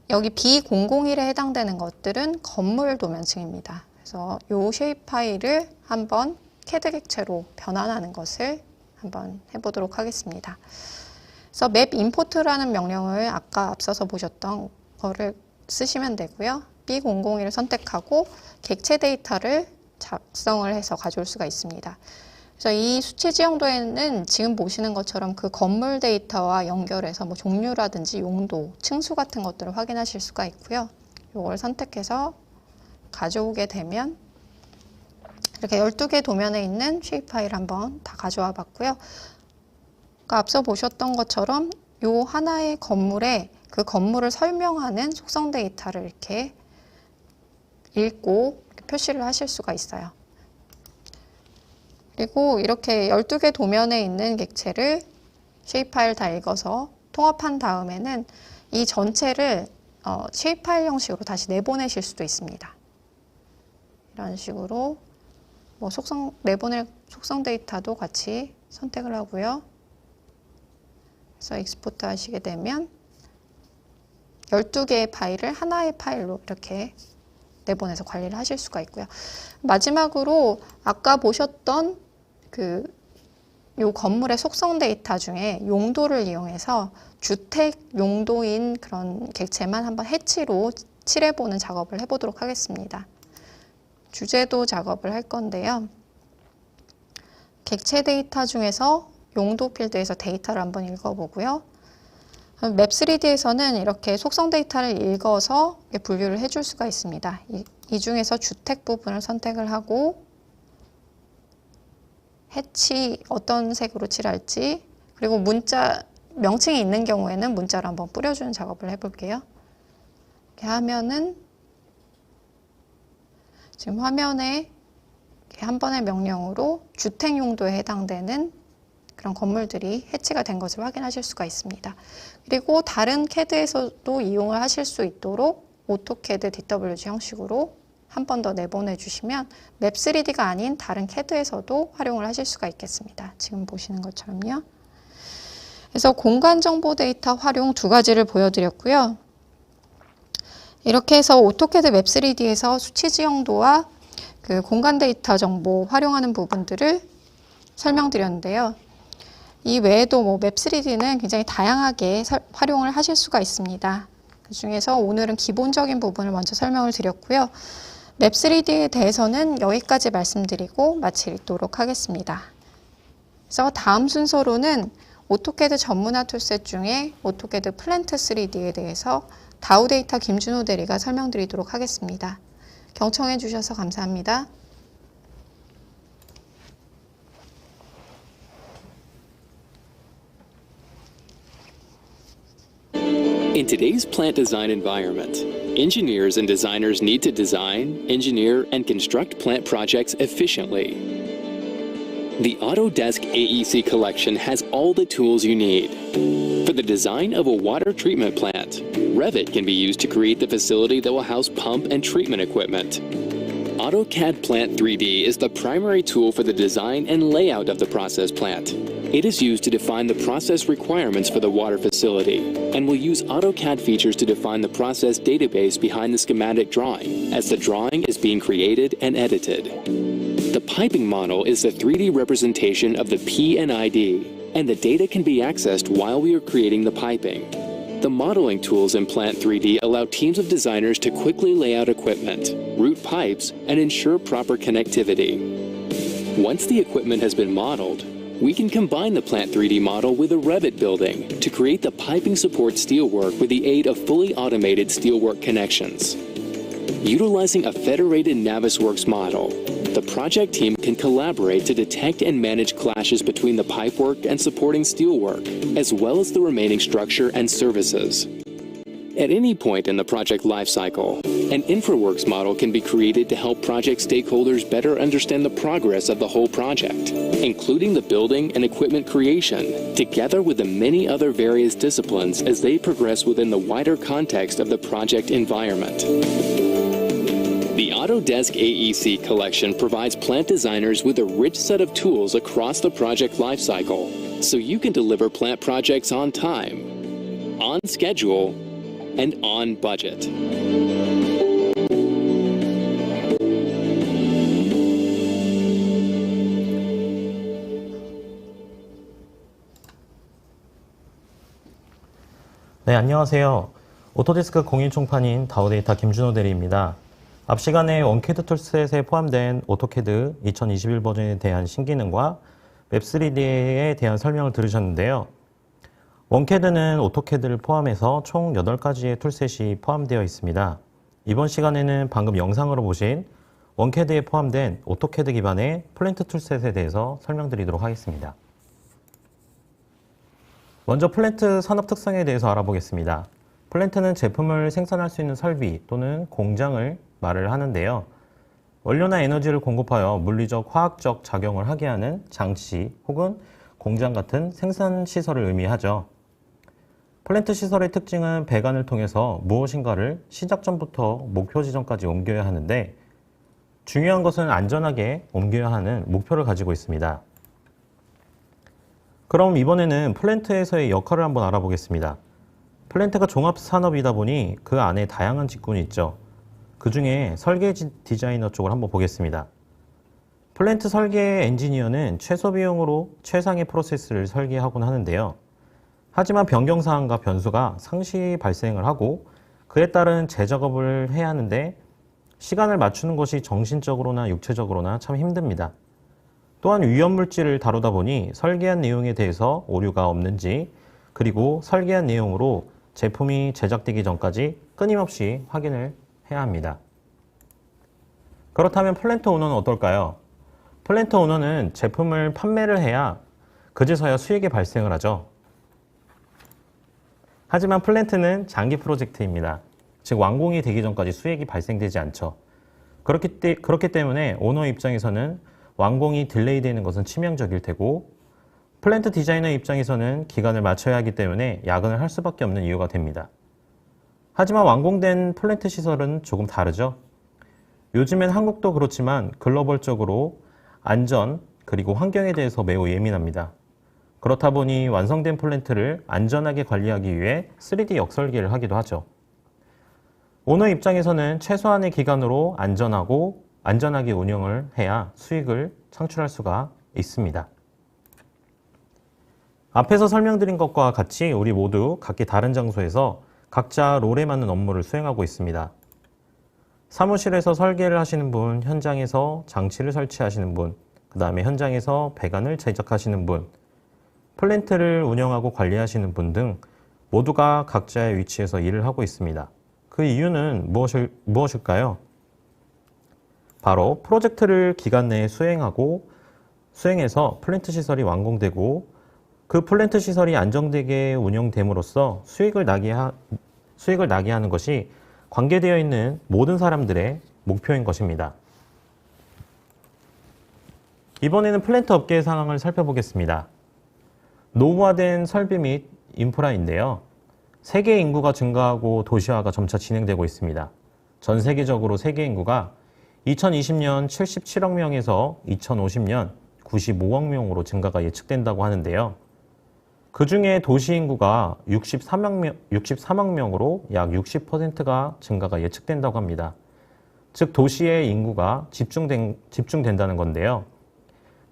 여기 B001에 해당되는 것들은 건물 도면층입니다. 그래서 이 쉐입 파일을 한번 CAD 객체로 변환하는 것을 한번 해보도록 하겠습니다. 그래서 맵 임포트라는 명령을 아까 앞서서 보셨던 거를 쓰시면 되고요. B001을 선택하고 객체 데이터를 작성을 해서 가져올 수가 있습니다. 그래서 이 수치 지형도에는 지금 보시는 것처럼 그 건물 데이터와 연결해서 뭐 종류라든지 용도, 층수 같은 것들을 확인하실 수가 있고요. 이걸 선택해서 가져오게 되면 이렇게 12개 도면에 있는 쉐입 파일 한번 다 가져와 봤고요. 앞서 보셨던 것처럼 요 하나의 건물에 그 건물을 설명하는 속성 데이터를 이렇게 읽고 이렇게 표시를 하실 수가 있어요. 그리고 이렇게 12개 도면에 있는 객체를 쉐입 파일 다 읽어서 통합한 다음에는 이 전체를 쉐입 파일 형식으로 다시 내보내실 수도 있습니다. 이런 식으로 뭐 내보낼 속성 데이터도 같이 선택을 하고요. 그래서 익스포트 하시게 되면 12개의 파일을 하나의 파일로 이렇게 내보내서 관리를 하실 수가 있고요. 마지막으로 아까 보셨던 요 건물의 속성 데이터 중에 용도를 이용해서 주택 용도인 그런 객체만 한번 해치로 칠해보는 작업을 해보도록 하겠습니다. 주제도 작업을 할 건데요. 객체 데이터 중에서 용도 필드에서 데이터를 한번 읽어보고요. 맵3D에서는 이렇게 속성 데이터를 읽어서 분류를 해줄 수가 있습니다. 이 중에서 주택 부분을 선택을 하고 해치 어떤 색으로 칠할지, 그리고 문자 명칭이 있는 경우에는 문자로 한번 뿌려주는 작업을 해볼게요. 이렇게 하면은 지금 화면에 이렇게 한 번의 명령으로 주택 용도에 해당되는 그런 건물들이 해치가 된 것을 확인하실 수가 있습니다. 그리고 다른 CAD에서도 이용을 하실 수 있도록 오토캐드 DWG 형식으로 한 번 더 내보내 주시면 맵3D가 아닌 다른 CAD에서도 활용을 하실 수가 있겠습니다. 지금 보시는 것처럼요. 그래서 공간 정보 데이터 활용 두 가지를 보여드렸고요. 이렇게 해서 오토캐드 맵3D에서 수치 지형도와 그 공간 데이터 정보 활용하는 부분들을 설명드렸는데요. 이 외에도 뭐 맵3D는 굉장히 다양하게 활용을 하실 수가 있습니다. 그 중에서 오늘은 기본적인 부분을 먼저 설명을 드렸고요. 맵3D에 대해서는 여기까지 말씀드리고 마치도록 하겠습니다. 그래서 다음 순서로는 오토캐드 전문화 툴셋 중에 오토캐드 플랜트 3D에 대해서 다우데이터 김준호 대리가 설명드리도록 하겠습니다. 경청해 주셔서 감사합니다. In today's plant design environment, engineers and designers need to design, engineer, and construct plant projects efficiently. The Autodesk AEC collection has all the tools you need. For the design of a water treatment plant, Revit can be used to create the facility that will house pump and treatment equipment. AutoCAD Plant 3D is the primary tool for the design and layout of the process plant. It is used to define the process requirements for the water facility, and will use AutoCAD features to define the process database behind the schematic drawing, as the drawing is being created and edited. The piping model is the 3D representation of the P&ID, and the data can be accessed while we are creating the piping. The modeling tools in Plant 3D allow teams of designers to quickly lay out equipment, route pipes, and ensure proper connectivity. Once the equipment has been modeled, we can combine the Plant 3D model with a Revit building to create the piping support steelwork with the aid of fully automated steelwork connections. Utilizing a federated Navisworks model, the project team can collaborate to detect and manage clashes between the pipework and supporting steelwork, as well as the remaining structure and services. At any point in the project lifecycle, an InfraWorks model can be created to help project stakeholders better understand the progress of the whole project, including the building and equipment creation, together with the many other various disciplines as they progress within the wider context of the project environment. The Autodesk AEC collection provides plant designers with a rich set of tools across the project lifecycle, so you can deliver plant projects on time, on schedule, and on budget. 네, 안녕하세요. 오토데스크 공인총판인 다우데이터 김준호 대리입니다. 앞 시간에 원캐드 툴셋에 포함된 오토캐드 2021 버전에 대한 신기능과 맵3D에 대한 설명을 들으셨는데요. 원캐드는 오토캐드를 포함해서 총 8가지의 툴셋이 포함되어 있습니다. 이번 시간에는 방금 영상으로 보신 원캐드에 포함된 오토캐드 기반의 플랜트 툴셋에 대해서 설명드리도록 하겠습니다. 먼저 플랜트 산업 특성에 대해서 알아보겠습니다. 플랜트는 제품을 생산할 수 있는 설비 또는 공장을 말을 하는데요. 원료나 에너지를 공급하여 물리적, 화학적 작용을 하게 하는 장치 혹은 공장 같은 생산 시설을 의미하죠. 플랜트 시설의 특징은 배관을 통해서 무엇인가를 시작점부터 목표 지점까지 옮겨야 하는데 중요한 것은 안전하게 옮겨야 하는 목표를 가지고 있습니다. 그럼 이번에는 플랜트에서의 역할을 한번 알아보겠습니다. 플랜트가 종합산업이다 보니 그 안에 다양한 직군이 있죠. 그 중에 설계 디자이너 쪽을 한번 보겠습니다. 플랜트 설계 엔지니어는 최소 비용으로 최상의 프로세스를 설계하곤 하는데요. 하지만 변경사항과 변수가 상시 발생을 하고 그에 따른 재작업을 해야 하는데 시간을 맞추는 것이 정신적으로나 육체적으로나 참 힘듭니다. 또한 위험물질을 다루다 보니 설계한 내용에 대해서 오류가 없는지 그리고 설계한 내용으로 제품이 제작되기 전까지 끊임없이 확인을 해야 합니다. 그렇다면 플랜트 오너는 어떨까요? 플랜트 오너는 제품을 판매를 해야 그제서야 수익이 발생을 하죠. 하지만 플랜트는 장기 프로젝트입니다. 즉 완공이 되기 전까지 수익이 발생되지 않죠. 그렇기 때문에 오너 입장에서는 완공이 딜레이 되는 것은 치명적일 테고 플랜트 디자이너 입장에서는 기간을 맞춰야 하기 때문에 야근을 할 수밖에 없는 이유가 됩니다. 하지만 완공된 플랜트 시설은 조금 다르죠. 요즘엔 한국도 그렇지만 글로벌적으로 안전 그리고 환경에 대해서 매우 예민합니다. 그렇다 보니 완성된 플랜트를 안전하게 관리하기 위해 3D 역설계를 하기도 하죠. 오너 입장에서는 최소한의 기간으로 안전하게 운영을 해야 수익을 창출할 수가 있습니다. 앞에서 설명드린 것과 같이 우리 모두 각기 다른 장소에서 각자 롤에 맞는 업무를 수행하고 있습니다. 사무실에서 설계를 하시는 분, 현장에서 장치를 설치하시는 분, 그 다음에 현장에서 배관을 제작하시는 분, 플랜트를 운영하고 관리하시는 분 등 모두가 각자의 위치에서 일을 하고 있습니다. 그 이유는 무엇일까요? 바로 프로젝트를 기간 내에 수행해서 플랜트 시설이 완공되고 그 플랜트 시설이 안정되게 운영됨으로써 수익을 나게 하는 것이 관계되어 있는 모든 사람들의 목표인 것입니다. 이번에는 플랜트 업계의 상황을 살펴보겠습니다. 노후화된 설비 및 인프라인데요. 세계 인구가 증가하고 도시화가 점차 진행되고 있습니다. 전 세계적으로 세계 인구가 2020년 77억 명에서 2050년 95억 명으로 증가가 예측된다고 하는데요. 그 중에 도시 인구가 63억 명으로 약 60%가 증가가 예측된다고 합니다. 즉 도시의 인구가 집중된다는 건데요.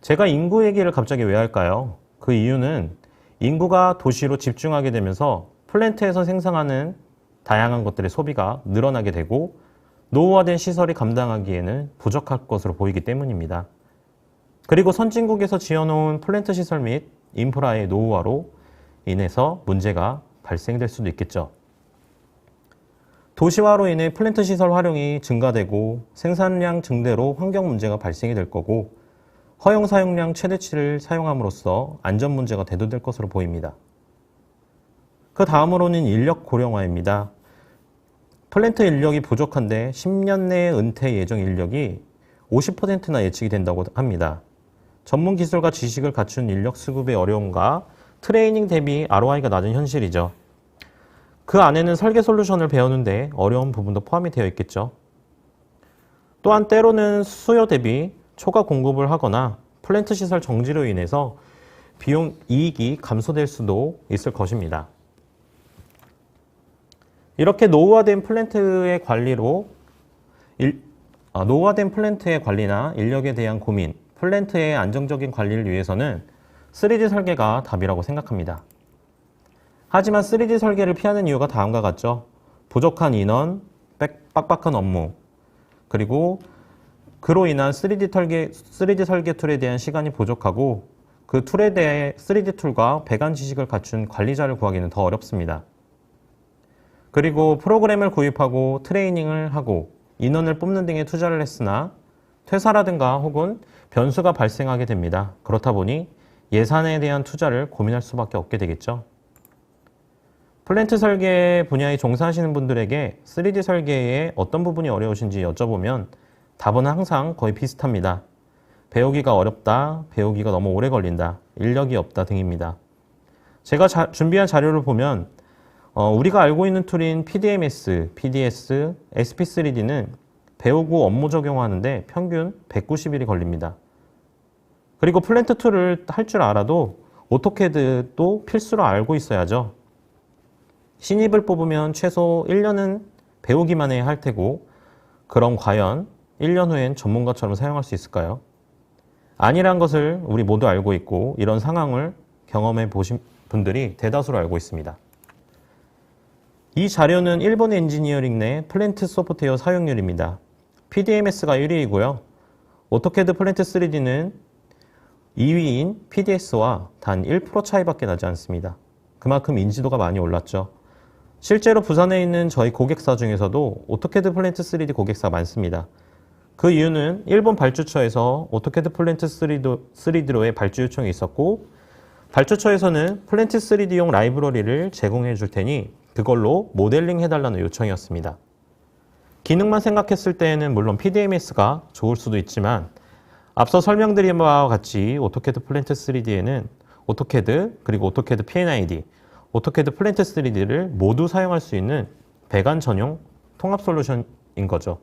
제가 인구 얘기를 갑자기 왜 할까요? 그 이유는 인구가 도시로 집중하게 되면서 플랜트에서 생산하는 다양한 것들의 소비가 늘어나게 되고 노후화된 시설이 감당하기에는 부족할 것으로 보이기 때문입니다. 그리고 선진국에서 지어놓은 플랜트 시설 및 인프라의 노후화로 인해서 문제가 발생될 수도 있겠죠. 도시화로 인해 플랜트 시설 활용이 증가되고 생산량 증대로 환경 문제가 발생이 될 거고 허용 사용량 최대치를 사용함으로써 안전 문제가 대두될 것으로 보입니다. 그 다음으로는 인력 고령화입니다. 플랜트 인력이 부족한데 10년 내에 은퇴 예정 인력이 50%나 예측이 된다고 합니다. 전문 기술과 지식을 갖춘 인력 수급의 어려움과 트레이닝 대비 ROI가 낮은 현실이죠. 그 안에는 설계 솔루션을 배우는데 어려운 부분도 포함이 되어 있겠죠. 또한 때로는 수요 대비 초과 공급을 하거나 플랜트 시설 정지로 인해서 비용 이익이 감소될 수도 있을 것입니다. 이렇게 노후화된 플랜트의 관리나 인력에 대한 고민, 플랜트의 안정적인 관리를 위해서는 3D 설계가 답이라고 생각합니다. 하지만 3D 설계를 피하는 이유가 다음과 같죠. 부족한 인원, 빡빡한 업무, 그리고 그로 인한 3D 설계 툴에 대한 시간이 부족하고 그 툴에 대해 3D 툴과 배관 지식을 갖춘 관리자를 구하기는 더 어렵습니다. 그리고 프로그램을 구입하고 트레이닝을 하고 인원을 뽑는 등에 투자를 했으나 퇴사라든가 혹은 변수가 발생하게 됩니다. 그렇다 보니 예산에 대한 투자를 고민할 수밖에 없게 되겠죠. 플랜트 설계 분야에 종사하시는 분들에게 3D 설계의 어떤 부분이 어려우신지 여쭤보면 답은 항상 거의 비슷합니다. 배우기가 어렵다, 배우기가 너무 오래 걸린다, 인력이 없다 등입니다. 제가 준비한 자료를 보면 우리가 알고 있는 툴인 PDMS, PDS, SP3D는 배우고 업무 적용하는데 평균 190일이 걸립니다. 그리고 플랜트 툴을 할 줄 알아도 오토캐드도 필수로 알고 있어야죠. 신입을 뽑으면 최소 1년은 배우기만 해야 할 테고 그럼 과연 1년 후엔 전문가처럼 사용할 수 있을까요? 아니란 것을 우리 모두 알고 있고 이런 상황을 경험해 보신 분들이 대다수로 알고 있습니다. 이 자료는 일본 엔지니어링 내 플랜트 소프트웨어 사용률입니다. PDMS가 1위이고요. 오토캐드 플랜트 3D는 2위인 PDS와 단 1% 차이밖에 나지 않습니다. 그만큼 인지도가 많이 올랐죠. 실제로 부산에 있는 저희 고객사 중에서도 오토캐드 플랜트 3D 고객사가 많습니다. 그 이유는 일본 발주처에서 오토캐드 플랜트 3D로의 발주 요청이 있었고 발주처에서는 플랜트 3D용 라이브러리를 제공해 줄 테니 그걸로 모델링 해달라는 요청이었습니다. 기능만 생각했을 때에는 물론 PDMS가 좋을 수도 있지만 앞서 설명드린 바와 같이 오토캐드 플랜트 3D에는 오토캐드 그리고 오토캐드 P&ID, 오토캐드 플랜트 3D를 모두 사용할 수 있는 배관 전용 통합 솔루션인 거죠.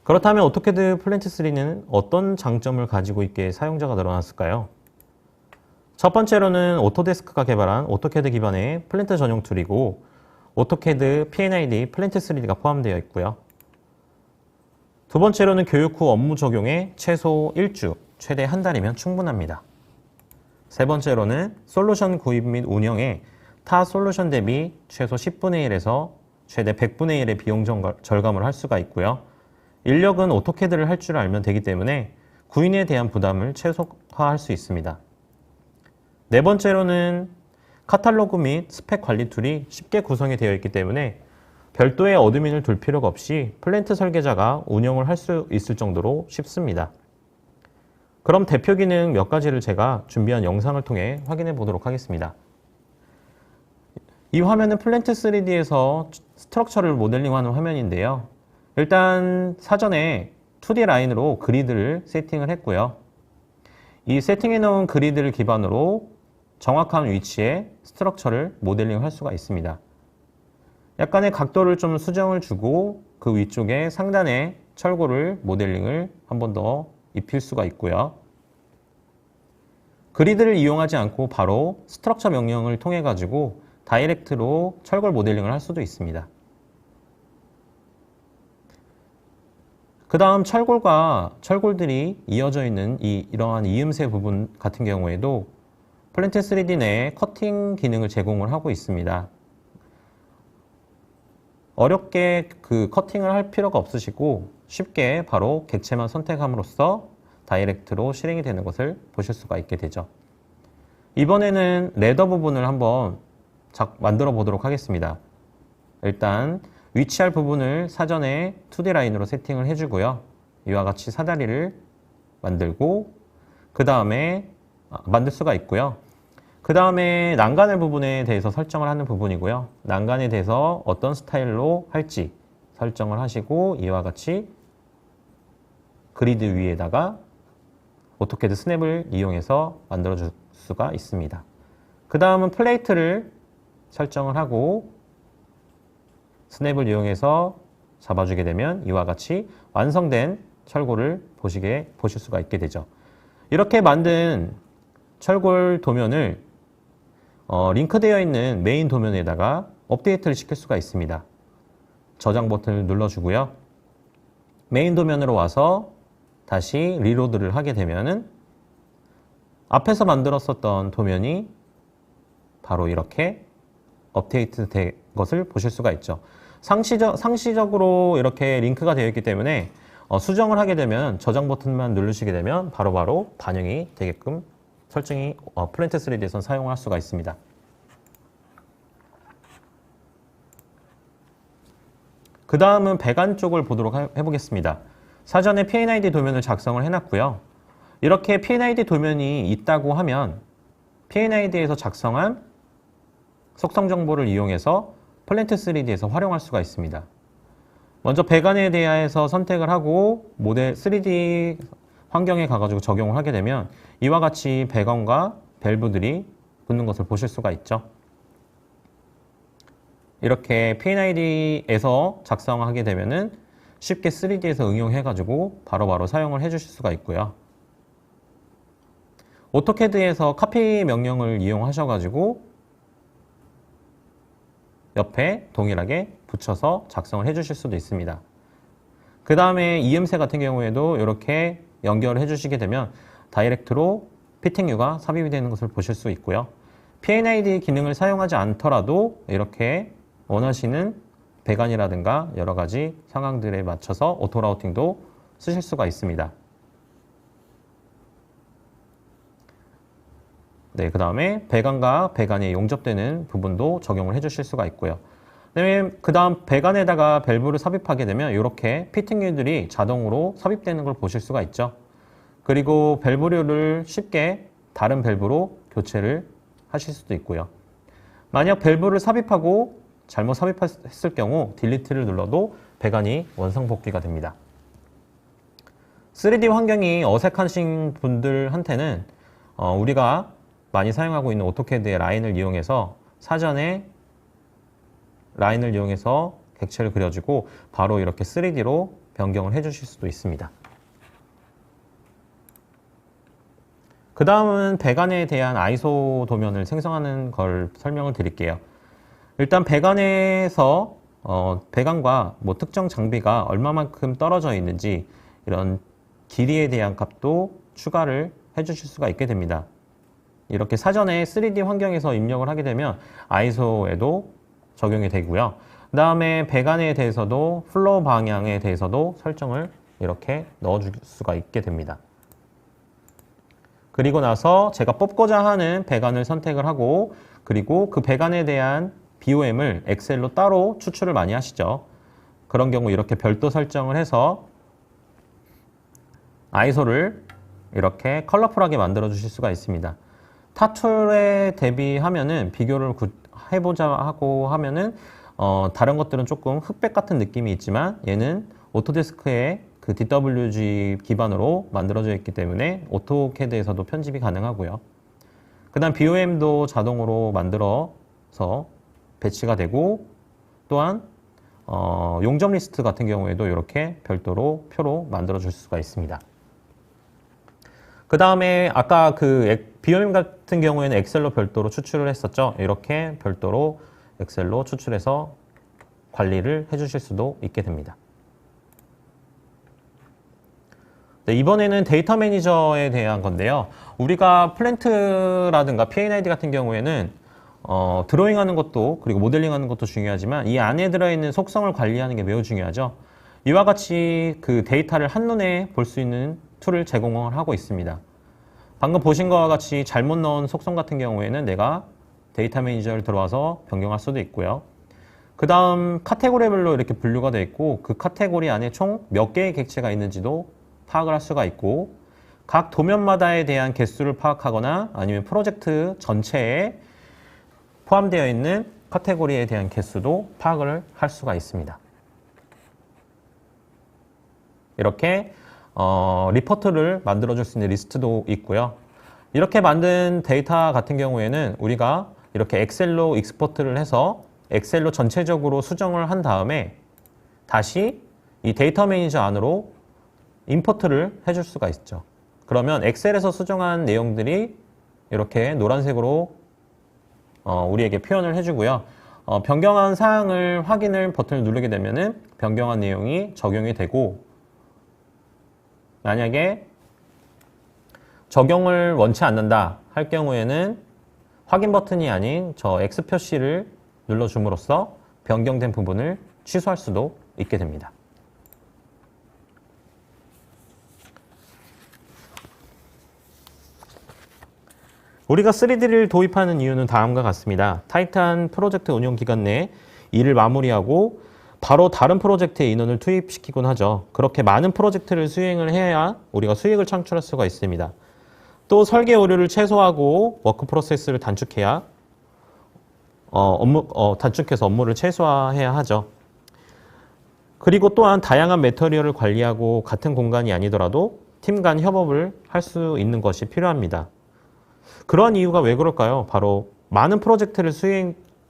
그렇다면 오토캐드 플랜트 3D는 어떤 장점을 가지고 있기에 사용자가 늘어났을까요? 첫 번째로는 오토데스크가 개발한 오토캐드 기반의 플랜트 전용 툴이고 오토캐드 P&ID 플랜트 3D가 포함되어 있고요. 두 번째로는 교육 후 업무 적용에 최소 1주, 최대 한 달이면 충분합니다. 세 번째로는 솔루션 구입 및 운영에 타 솔루션 대비 최소 10분의 1에서 최대 100분의 1의 비용 절감을 할 수가 있고요. 인력은 오토캐드를 할 줄 알면 되기 때문에 구인에 대한 부담을 최소화할 수 있습니다. 네 번째로는 카탈로그 및 스펙 관리 툴이 쉽게 구성이 되어 있기 때문에 별도의 어드민을 둘 필요가 없이 플랜트 설계자가 운영을 할 수 있을 정도로 쉽습니다. 그럼 대표 기능 몇 가지를 제가 준비한 영상을 통해 확인해 보도록 하겠습니다. 이 화면은 플랜트 3D에서 스트럭처를 모델링하는 화면인데요. 일단 사전에 2D 라인으로 그리드를 세팅을 했고요. 이 세팅해 놓은 그리드를 기반으로 정확한 위치에 스트럭처를 모델링할 수가 있습니다. 약간의 각도를 좀 수정을 주고 그 위쪽에 상단에 철골을 모델링을 한 번 더 입힐 수가 있고요. 그리드를 이용하지 않고 바로 스트럭처 명령을 통해 가지고 다이렉트로 철골 모델링을 할 수도 있습니다. 그 다음 철골과 철골들이 이어져 있는 이러한 이음새 부분 같은 경우에도 플랜트 3D 내에 커팅 기능을 제공을 하고 있습니다. 어렵게 그 커팅을 할 필요가 없으시고 쉽게 바로 객체만 선택함으로써 다이렉트로 실행이 되는 것을 보실 수가 있게 되죠. 이번에는 레더 부분을 한번 만들어 보도록 하겠습니다. 일단 위치할 부분을 사전에 2D 라인으로 세팅을 해주고요. 이와 같이 사다리를 만들고 그 다음에 만들 수가 있고요. 그 다음에 난간의 부분에 대해서 설정을 하는 부분이고요. 난간에 대해서 어떤 스타일로 할지 설정을 하시고 이와 같이 그리드 위에다가 오토캐드 스냅을 이용해서 만들어 줄 수가 있습니다. 그 다음은 플레이트를 설정을 하고 스냅을 이용해서 잡아주게 되면 이와 같이 완성된 철골을 보실 수가 있게 되죠. 이렇게 만든 철골 도면을 링크되어 있는 메인 도면에다가 업데이트를 시킬 수가 있습니다. 저장 버튼을 눌러주고요. 메인 도면으로 와서 다시 리로드를 하게 되면은 앞에서 만들었었던 도면이 바로 이렇게 업데이트 된 것을 보실 수가 있죠. 상시적으로 이렇게 링크가 되어 있기 때문에 수정을 하게 되면 저장 버튼만 누르시게 되면 바로바로 반영이 되게끔 설정이 플랜트 3D에서 사용할 수가 있습니다. 그 다음은 배관 쪽을 보도록 해보겠습니다. 사전에 PNID 도면을 작성을 해놨고요. 이렇게 PNID 도면이 있다고 하면 PNID에서 작성한 속성 정보를 이용해서 플랜트 3D에서 활용할 수가 있습니다. 먼저 배관에 대해서 선택을 하고 모델 3D 환경에 가가지고 적용을 하게 되면 이와 같이 배관과 밸브들이 붙는 것을 보실 수가 있죠. 이렇게 PNID에서 작성하게 되면은 쉽게 3D에서 응용해가지고 바로바로 사용을 해주실 수가 있고요. 오토캐드에서 카피 명령을 이용하셔가지고 옆에 동일하게 붙여서 작성을 해주실 수도 있습니다. 그 다음에 이음새 같은 경우에도 이렇게 연결을 해주시게 되면 다이렉트로 피팅유가 삽입이 되는 것을 보실 수 있고요. PNID 기능을 사용하지 않더라도 이렇게 원하시는 배관이라든가 여러 가지 상황들에 맞춰서 오토라우팅도 쓰실 수가 있습니다. 네, 그 다음에 배관과 배관에 용접되는 부분도 적용을 해주실 수가 있고요. 그 다음 배관에다가 밸브를 삽입하게 되면 이렇게 피팅유들이 자동으로 삽입되는 걸 보실 수가 있죠. 그리고 밸브류를 쉽게 다른 밸브로 교체를 하실 수도 있고요. 만약 밸브를 삽입하고 잘못 삽입했을 경우 딜리트를 눌러도 배관이 원상복귀가 됩니다. 3D 환경이 어색하신 분들한테는 우리가 많이 사용하고 있는 오토캐드의 라인을 이용해서 사전에 라인을 이용해서 객체를 그려주고 바로 이렇게 3D로 변경을 해주실 수도 있습니다. 그 다음은 배관에 대한 아이소 도면을 생성하는 걸 설명을 드릴게요. 일단 배관에서 배관과 특정 장비가 얼마만큼 떨어져 있는지 이런 길이에 대한 값도 추가를 해주실 수가 있게 됩니다. 이렇게 사전에 3D 환경에서 입력을 하게 되면 아이소에도 적용이 되고요. 그 다음에 배관에 대해서도 플로우 방향에 대해서도 설정을 이렇게 넣어줄 수가 있게 됩니다. 그리고 나서 제가 뽑고자 하는 배관을 선택을 하고 그리고 그 배관에 대한 BOM을 엑셀로 따로 추출을 많이 하시죠. 그런 경우 이렇게 별도 설정을 해서 아이소를 이렇게 컬러풀하게 만들어 주실 수가 있습니다. 타 툴에 대비하면은 비교를 해보자 하고 하면은 다른 것들은 조금 흑백 같은 느낌이 있지만 얘는 오토데스크의 그 DWG 기반으로 만들어져 있기 때문에 오토캐드에서도 편집이 가능하고요. 그 다음 BOM도 자동으로 만들어서 배치가 되고 또한 용접 리스트 같은 경우에도 이렇게 별도로 표로 만들어 줄 수가 있습니다. 그 다음에 아까 그 BOM 같은 경우에는 엑셀로 별도로 추출을 했었죠. 이렇게 별도로 엑셀로 추출해서 관리를 해주실 수도 있게 됩니다. 네, 이번에는 데이터 매니저에 대한 건데요. 우리가 플랜트라든가 PNID 같은 경우에는 드로잉하는 것도 그리고 모델링하는 것도 중요하지만 이 안에 들어있는 속성을 관리하는 게 매우 중요하죠. 이와 같이 그 데이터를 한눈에 볼 수 있는 툴을 제공을 하고 있습니다. 방금 보신 것과 같이 잘못 넣은 속성 같은 경우에는 내가 데이터 매니저를 들어와서 변경할 수도 있고요. 그 다음 카테고리별로 이렇게 분류가 되어 있고 그 카테고리 안에 총 몇 개의 객체가 있는지도 파악을 할 수가 있고 각 도면마다에 대한 개수를 파악하거나 아니면 프로젝트 전체에 포함되어 있는 카테고리에 대한 개수도 파악을 할 수가 있습니다. 이렇게 리포트를 만들어줄 수 있는 리스트도 있고요. 이렇게 만든 데이터 같은 경우에는 우리가 이렇게 엑셀로 익스포트를 해서 엑셀로 전체적으로 수정을 한 다음에 다시 이 데이터 매니저 안으로 임포트를 해줄 수가 있죠. 그러면 엑셀에서 수정한 내용들이 이렇게 노란색으로 우리에게 표현을 해주고요. 변경한 사항을 확인을 버튼을 누르게 되면은 변경한 내용이 적용이 되고 만약에 적용을 원치 않는다 할 경우에는 확인 버튼이 아닌 저 X 표시를 눌러줌으로써 변경된 부분을 취소할 수도 있게 됩니다. 우리가 3D를 도입하는 이유는 다음과 같습니다. 타이탄 프로젝트 운영 기간 내에 일을 마무리하고 바로 다른 프로젝트에 인원을 투입시키곤 하죠. 그렇게 많은 프로젝트를 수행을 해야 우리가 수익을 창출할 수가 있습니다. 또 설계 오류를 최소화하고 워크 프로세스를 단축해야 단축해서 업무를 최소화해야 하죠. 그리고 또한 다양한 매터리얼을 관리하고 같은 공간이 아니더라도 팀 간 협업을 할 수 있는 것이 필요합니다. 그러한 이유가 왜 그럴까요? 바로 많은 프로젝트를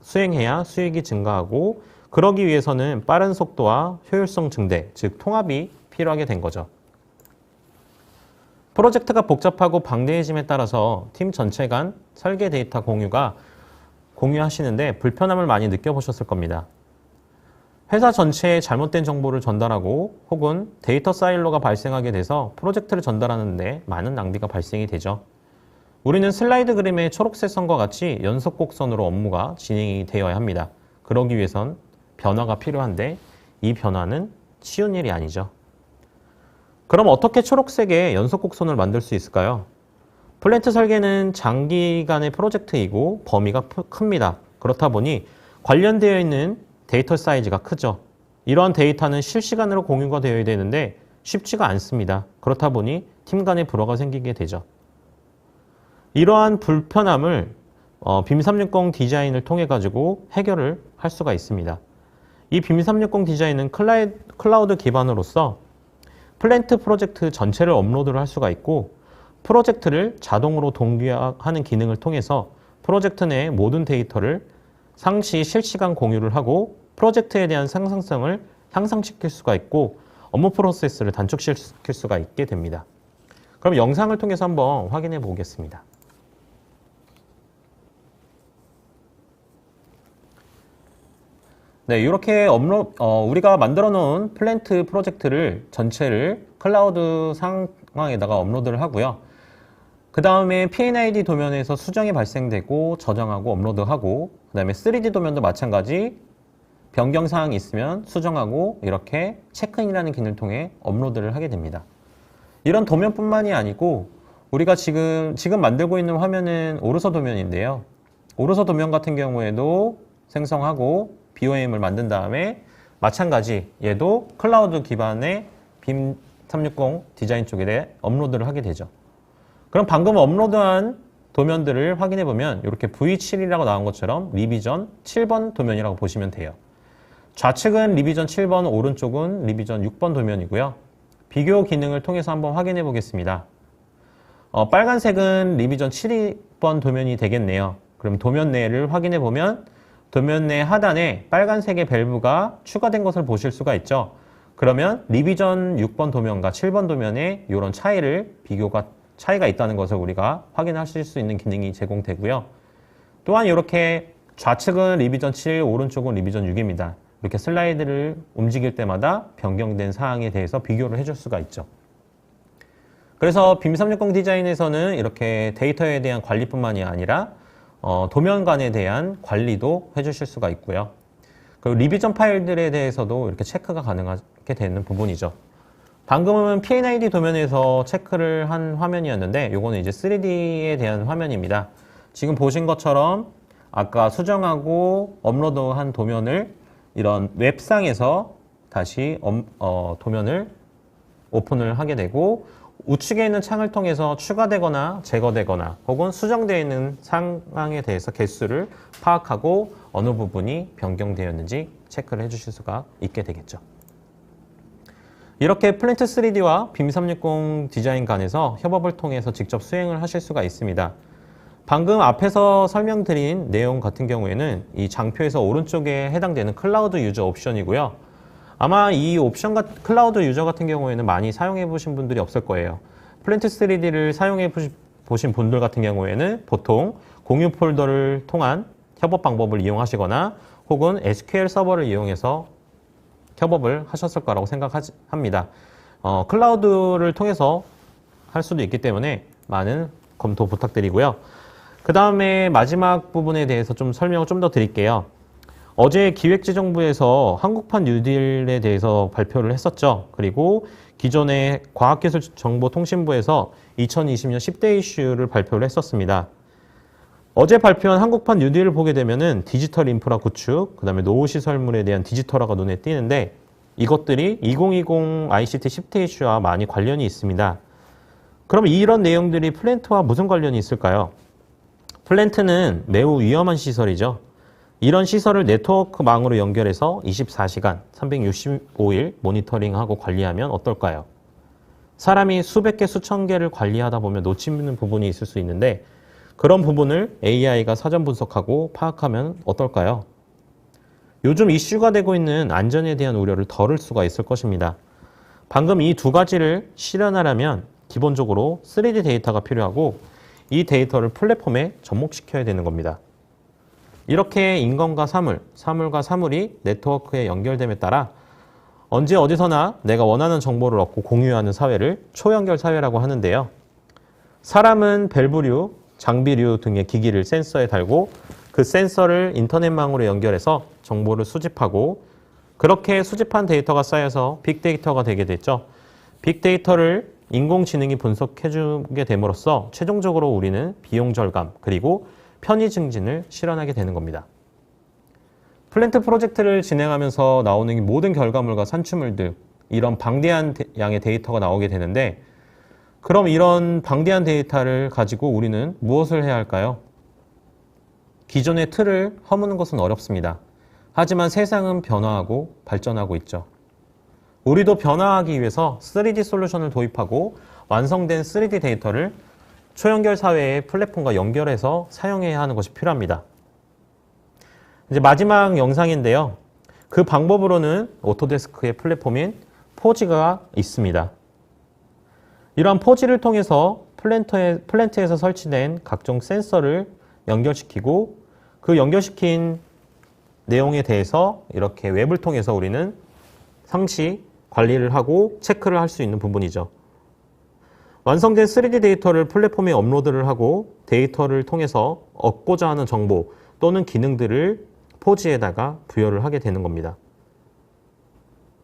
수행해야 수익이 증가하고 그러기 위해서는 빠른 속도와 효율성 증대, 즉 통합이 필요하게 된 거죠. 프로젝트가 복잡하고 방대해짐에 따라서 팀 전체 간 설계 데이터 공유하시는데 불편함을 많이 느껴보셨을 겁니다. 회사 전체에 잘못된 정보를 전달하고 혹은 데이터 사일로가 발생하게 돼서 프로젝트를 전달하는데 많은 낭비가 발생이 되죠. 우리는 슬라이드 그림의 초록색 선과 같이 연속 곡선으로 업무가 진행이 되어야 합니다. 그러기 위해선 변화가 필요한데 이 변화는 쉬운 일이 아니죠. 그럼 어떻게 초록색의 연속 곡선을 만들 수 있을까요? 플랜트 설계는 장기간의 프로젝트이고 범위가 큽니다. 그렇다 보니 관련되어 있는 데이터 사이즈가 크죠. 이러한 데이터는 실시간으로 공유가 되어야 되는데 쉽지가 않습니다. 그렇다 보니 팀 간의 불화가 생기게 되죠. 이러한 불편함을 빔 360 디자인을 통해 가지고 해결을 할 수가 있습니다. 이 빔 360 디자인은 클라우드 기반으로서 플랜트 프로젝트 전체를 업로드를 할 수가 있고 프로젝트를 자동으로 동기화하는 기능을 통해서 프로젝트 내 모든 데이터를 상시 실시간 공유를 하고 프로젝트에 대한 생산성을 향상시킬 수가 있고 업무 프로세스를 단축시킬 수가 있게 됩니다. 그럼 영상을 통해서 한번 확인해 보겠습니다. 네, 이렇게 우리가 만들어 놓은 플랜트 프로젝트를 전체를 클라우드 상황에다가 업로드를 하고요. 그 다음에 P&ID 도면에서 수정이 발생되고 저장하고 업로드하고 그 다음에 3D 도면도 마찬가지 변경사항이 있으면 수정하고 이렇게 체크인이라는 기능을 통해 업로드를 하게 됩니다. 이런 도면뿐만이 아니고 우리가 지금 만들고 있는 화면은 오르서 도면인데요. 오르서 도면 같은 경우에도 생성하고 BOM을 만든 다음에 마찬가지 얘도 클라우드 기반의 빔 360 디자인 쪽에 업로드를 하게 되죠. 그럼 방금 업로드한 도면들을 확인해 보면 이렇게 V7이라고 나온 것처럼 리비전 7번 도면이라고 보시면 돼요. 좌측은 리비전 7번, 오른쪽은 리비전 6번 도면이고요. 비교 기능을 통해서 한번 확인해 보겠습니다. 빨간색은 리비전 7번 도면이 되겠네요. 그럼 도면 내를 확인해 보면 도면 내 하단에 빨간색의 밸브가 추가된 것을 보실 수가 있죠. 그러면 리비전 6번 도면과 7번 도면의 이런 차이가 있다는 것을 우리가 확인하실 수 있는 기능이 제공되고요. 또한 이렇게 좌측은 리비전 7, 오른쪽은 리비전 6입니다. 이렇게 슬라이드를 움직일 때마다 변경된 사항에 대해서 비교를 해줄 수가 있죠. 그래서 빔 360 디자인에서는 이렇게 데이터에 대한 관리뿐만이 아니라 도면간에 대한 관리도 해주실 수가 있고요. 그리고 리비전 파일들에 대해서도 이렇게 체크가 가능하게 되는 부분이죠. 방금은 P&ID 도면에서 체크를 한 화면이었는데 이거는 이제 3D에 대한 화면입니다. 지금 보신 것처럼 아까 수정하고 업로드한 도면을 이런 웹상에서 다시 도면을 오픈을 하게 되고 우측에 있는 창을 통해서 추가되거나 제거되거나 혹은 수정되어 있는 상황에 대해서 개수를 파악하고 어느 부분이 변경되었는지 체크를 해주실 수가 있게 되겠죠. 이렇게 플랜트 3D와 빔 360 디자인 간에서 협업을 통해서 직접 수행을 하실 수가 있습니다. 방금 앞에서 설명드린 내용 같은 경우에는 이 장표에서 오른쪽에 해당되는 클라우드 유저 옵션이고요. 아마 이 옵션 클라우드 유저 같은 경우에는 많이 사용해 보신 분들이 없을 거예요. 플랜트 3D를 사용해 보신 분들 같은 경우에는 보통 공유 폴더를 통한 협업 방법을 이용하시거나 혹은 SQL 서버를 이용해서 협업을 하셨을 거라고 생각합니다. 클라우드를 통해서 할 수도 있기 때문에 많은 검토 부탁드리고요. 그 다음에 마지막 부분에 대해서 좀 설명을 좀 더 드릴게요. 어제 기획재정부에서 한국판 뉴딜에 대해서 발표를 했었죠. 그리고 기존의 과학기술정보통신부에서 2020년 10대 이슈를 발표를 했었습니다. 어제 발표한 한국판 뉴딜을 보게 되면은 디지털 인프라 구축, 그다음에 노후 시설물에 대한 디지털화가 눈에 띄는데 이것들이 2020 ICT 10대 이슈와 많이 관련이 있습니다. 그럼 이런 내용들이 플랜트와 무슨 관련이 있을까요? 플랜트는 매우 위험한 시설이죠. 이런 시설을 네트워크망으로 연결해서 24시간, 365일 모니터링하고 관리하면 어떨까요? 사람이 수백 개, 수천 개를 관리하다 보면 놓치는 부분이 있을 수 있는데 그런 부분을 AI가 사전 분석하고 파악하면 어떨까요? 요즘 이슈가 되고 있는 안전에 대한 우려를 덜을 수가 있을 것입니다. 방금 이 두 가지를 실현하려면 기본적으로 3D 데이터가 필요하고 이 데이터를 플랫폼에 접목시켜야 되는 겁니다. 이렇게 인간과 사물, 사물과 사물이 네트워크에 연결됨에 따라 언제 어디서나 내가 원하는 정보를 얻고 공유하는 사회를 초연결 사회라고 하는데요. 사람은 밸브류, 장비류 등의 기기를 센서에 달고 그 센서를 인터넷망으로 연결해서 정보를 수집하고 그렇게 수집한 데이터가 쌓여서 빅데이터가 되게 됐죠. 빅데이터를 인공지능이 분석해주게 됨으로써 최종적으로 우리는 비용 절감 그리고 편의 증진을 실현하게 되는 겁니다. 플랜트 프로젝트를 진행하면서 나오는 이 모든 결과물과 산출물들 이런 방대한 양의 데이터가 나오게 되는데 그럼 이런 방대한 데이터를 가지고 우리는 무엇을 해야 할까요? 기존의 틀을 허무는 것은 어렵습니다. 하지만 세상은 변화하고 발전하고 있죠. 우리도 변화하기 위해서 3D 솔루션을 도입하고 완성된 3D 데이터를 초연결 사회의 플랫폼과 연결해서 사용해야 하는 것이 필요합니다. 이제 마지막 영상인데요. 그 방법으로는 오토데스크의 플랫폼인 포지가 있습니다. 이러한 포지를 통해서 플랜트에서 설치된 각종 센서를 연결시키고 그 연결시킨 내용에 대해서 이렇게 웹을 통해서 우리는 상시 관리를 하고 체크를 할 수 있는 부분이죠. 완성된 3D 데이터를 플랫폼에 업로드를 하고 데이터를 통해서 얻고자 하는 정보 또는 기능들을 포지에다가 부여를 하게 되는 겁니다.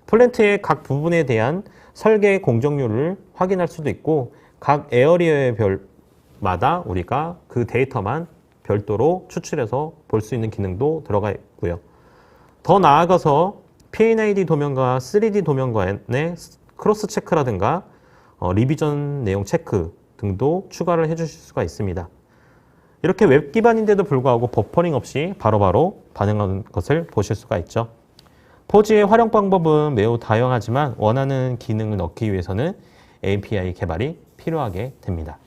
플랜트의 각 부분에 대한 설계 공정률을 확인할 수도 있고 각 에어리어별마다 우리가 그 데이터만 별도로 추출해서 볼 수 있는 기능도 들어가 있고요. 더 나아가서 P&ID 도면과 3D 도면과의 크로스 체크라든가 리비전 내용 체크 등도 추가를 해주실 수가 있습니다. 이렇게 웹 기반인데도 불구하고 버퍼링 없이 바로바로 반응하는 것을 보실 수가 있죠. 포지의 활용 방법은 매우 다양하지만 원하는 기능을 넣기 위해서는 API 개발이 필요하게 됩니다.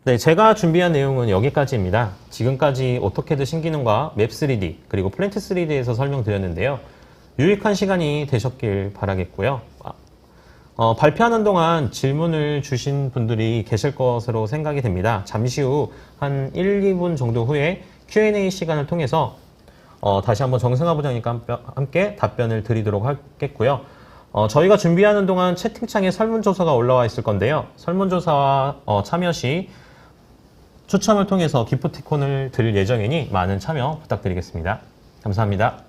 네, 제가 준비한 내용은 여기까지입니다. 지금까지 오토캐드 신기능과 맵3D 그리고 플랜트 3D에서 설명드렸는데요. 유익한 시간이 되셨길 바라겠고요. 발표하는 동안 질문을 주신 분들이 계실 것으로 생각이 됩니다. 잠시 후 한 1, 2분 정도 후에 Q&A 시간을 통해서 다시 한번 정승하 부장님과 함께 답변을 드리도록 하겠고요. 저희가 준비하는 동안 채팅창에 설문조사가 올라와 있을 건데요. 설문조사와 참여 시 추첨을 통해서 기프티콘을 드릴 예정이니 많은 참여 부탁드리겠습니다. 감사합니다.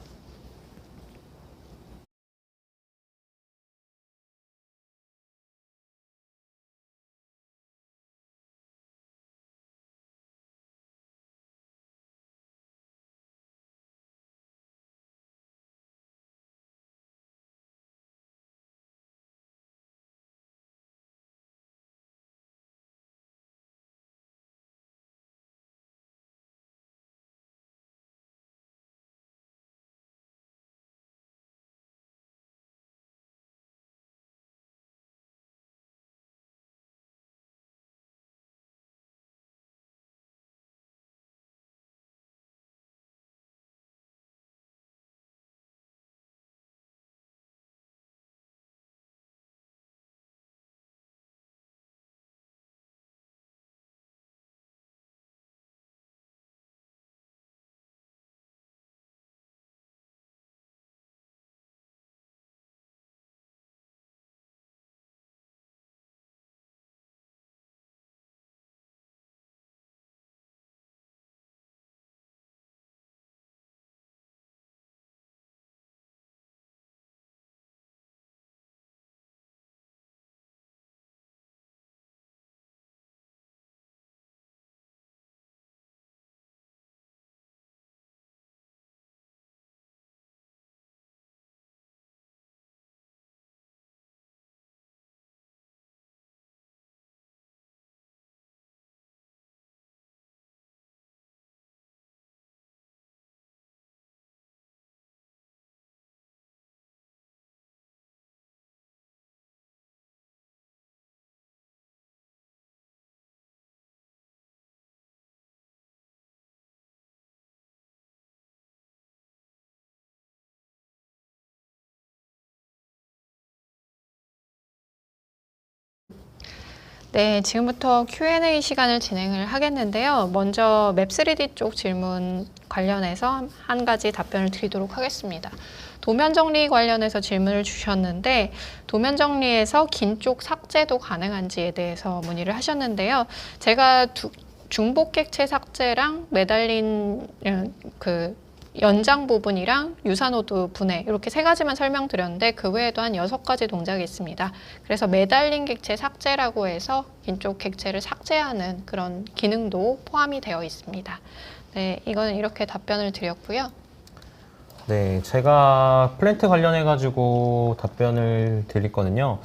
네, 지금부터 Q&A 시간을 진행을 하겠는데요. 먼저 맵3D 쪽 질문 관련해서 한 가지 답변을 드리도록 하겠습니다. 도면 정리 관련해서 질문을 주셨는데 도면 정리에서 긴 쪽 삭제도 가능한지에 대해서 문의를 하셨는데요. 제가 중복 객체 삭제랑 매달린 그 연장 부분이랑 유사 노드 분해 이렇게 세 가지만 설명드렸는데 그 외에도 한 6가지 동작이 있습니다. 그래서 매달린 객체 삭제라고 해서 긴쪽 객체를 삭제하는 그런 기능도 포함이 되어 있습니다. 네, 이거는 이렇게 답변을 드렸고요. 네, 제가 플랜트 관련해가지고 답변을 드릴 거는요.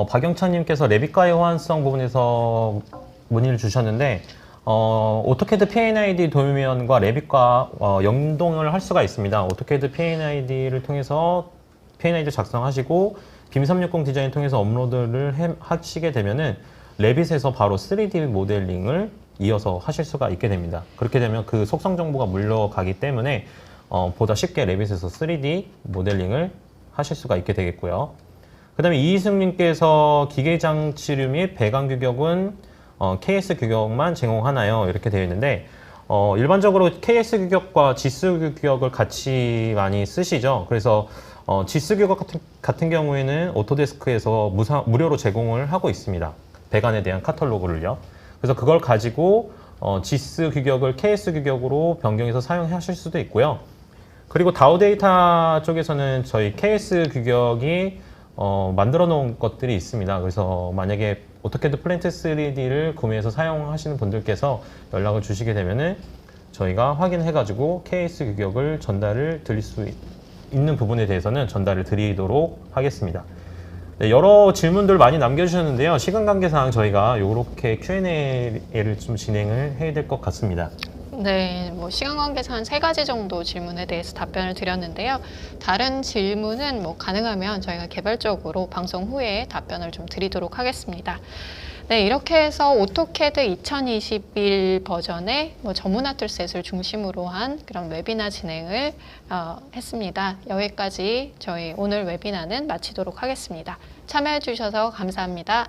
박영찬님께서 레빗과의 호환성 부분에서 문의를 주셨는데 오토캐드 PNID 도면과 레빗과 연동을 할 수가 있습니다. 오토캐드 PNID를 통해서 PNID 작성하시고 빔 360 디자인 통해서 업로드를 하시게 되면은 레빗에서 바로 3D 모델링을 이어서 하실 수가 있게 됩니다. 그렇게 되면 그 속성 정보가 물러가기 때문에 보다 쉽게 레빗에서 3D 모델링을 하실 수가 있게 되겠고요. 그 다음에 이희승님께서 기계장치류 및 배관 규격은 KS 규격만 제공하나요? 이렇게 되어 있는데 일반적으로 KS 규격과 지수 규격을 같이 많이 쓰시죠. 그래서 지수 규격 같은 경우에는 오토데스크에서 무료로 제공을 하고 있습니다. 배관에 대한 카탈로그를요. 그래서 그걸 가지고 지수 규격을 KS 규격으로 변경해서 사용하실 수도 있고요. 그리고 다우데이터 쪽에서는 저희 KS 규격이 만들어 놓은 것들이 있습니다. 그래서 만약에 오토캐드 플랜트 3D를 구매해서 사용하시는 분들께서 연락을 주시게 되면은 저희가 확인해 가지고 KS 규격을 전달을 드릴 수 있는 부분에 대해서는 전달을 드리도록 하겠습니다. 네, 여러 질문들 많이 남겨주셨는데요. 시간 관계상 저희가 이렇게 Q&A를 좀 진행을 해야 될 것 같습니다. 네, 뭐 시간 관계상 한 3가지 정도 질문에 대해서 답변을 드렸는데요. 다른 질문은 뭐 가능하면 저희가 개별적으로 방송 후에 답변을 좀 드리도록 하겠습니다. 네, 이렇게 해서 오토캐드 2021 버전의 뭐 전문화 툴셋을 중심으로 한 그런 웨비나 진행을 했습니다. 여기까지 저희 오늘 웨비나는 마치도록 하겠습니다. 참여해 주셔서 감사합니다.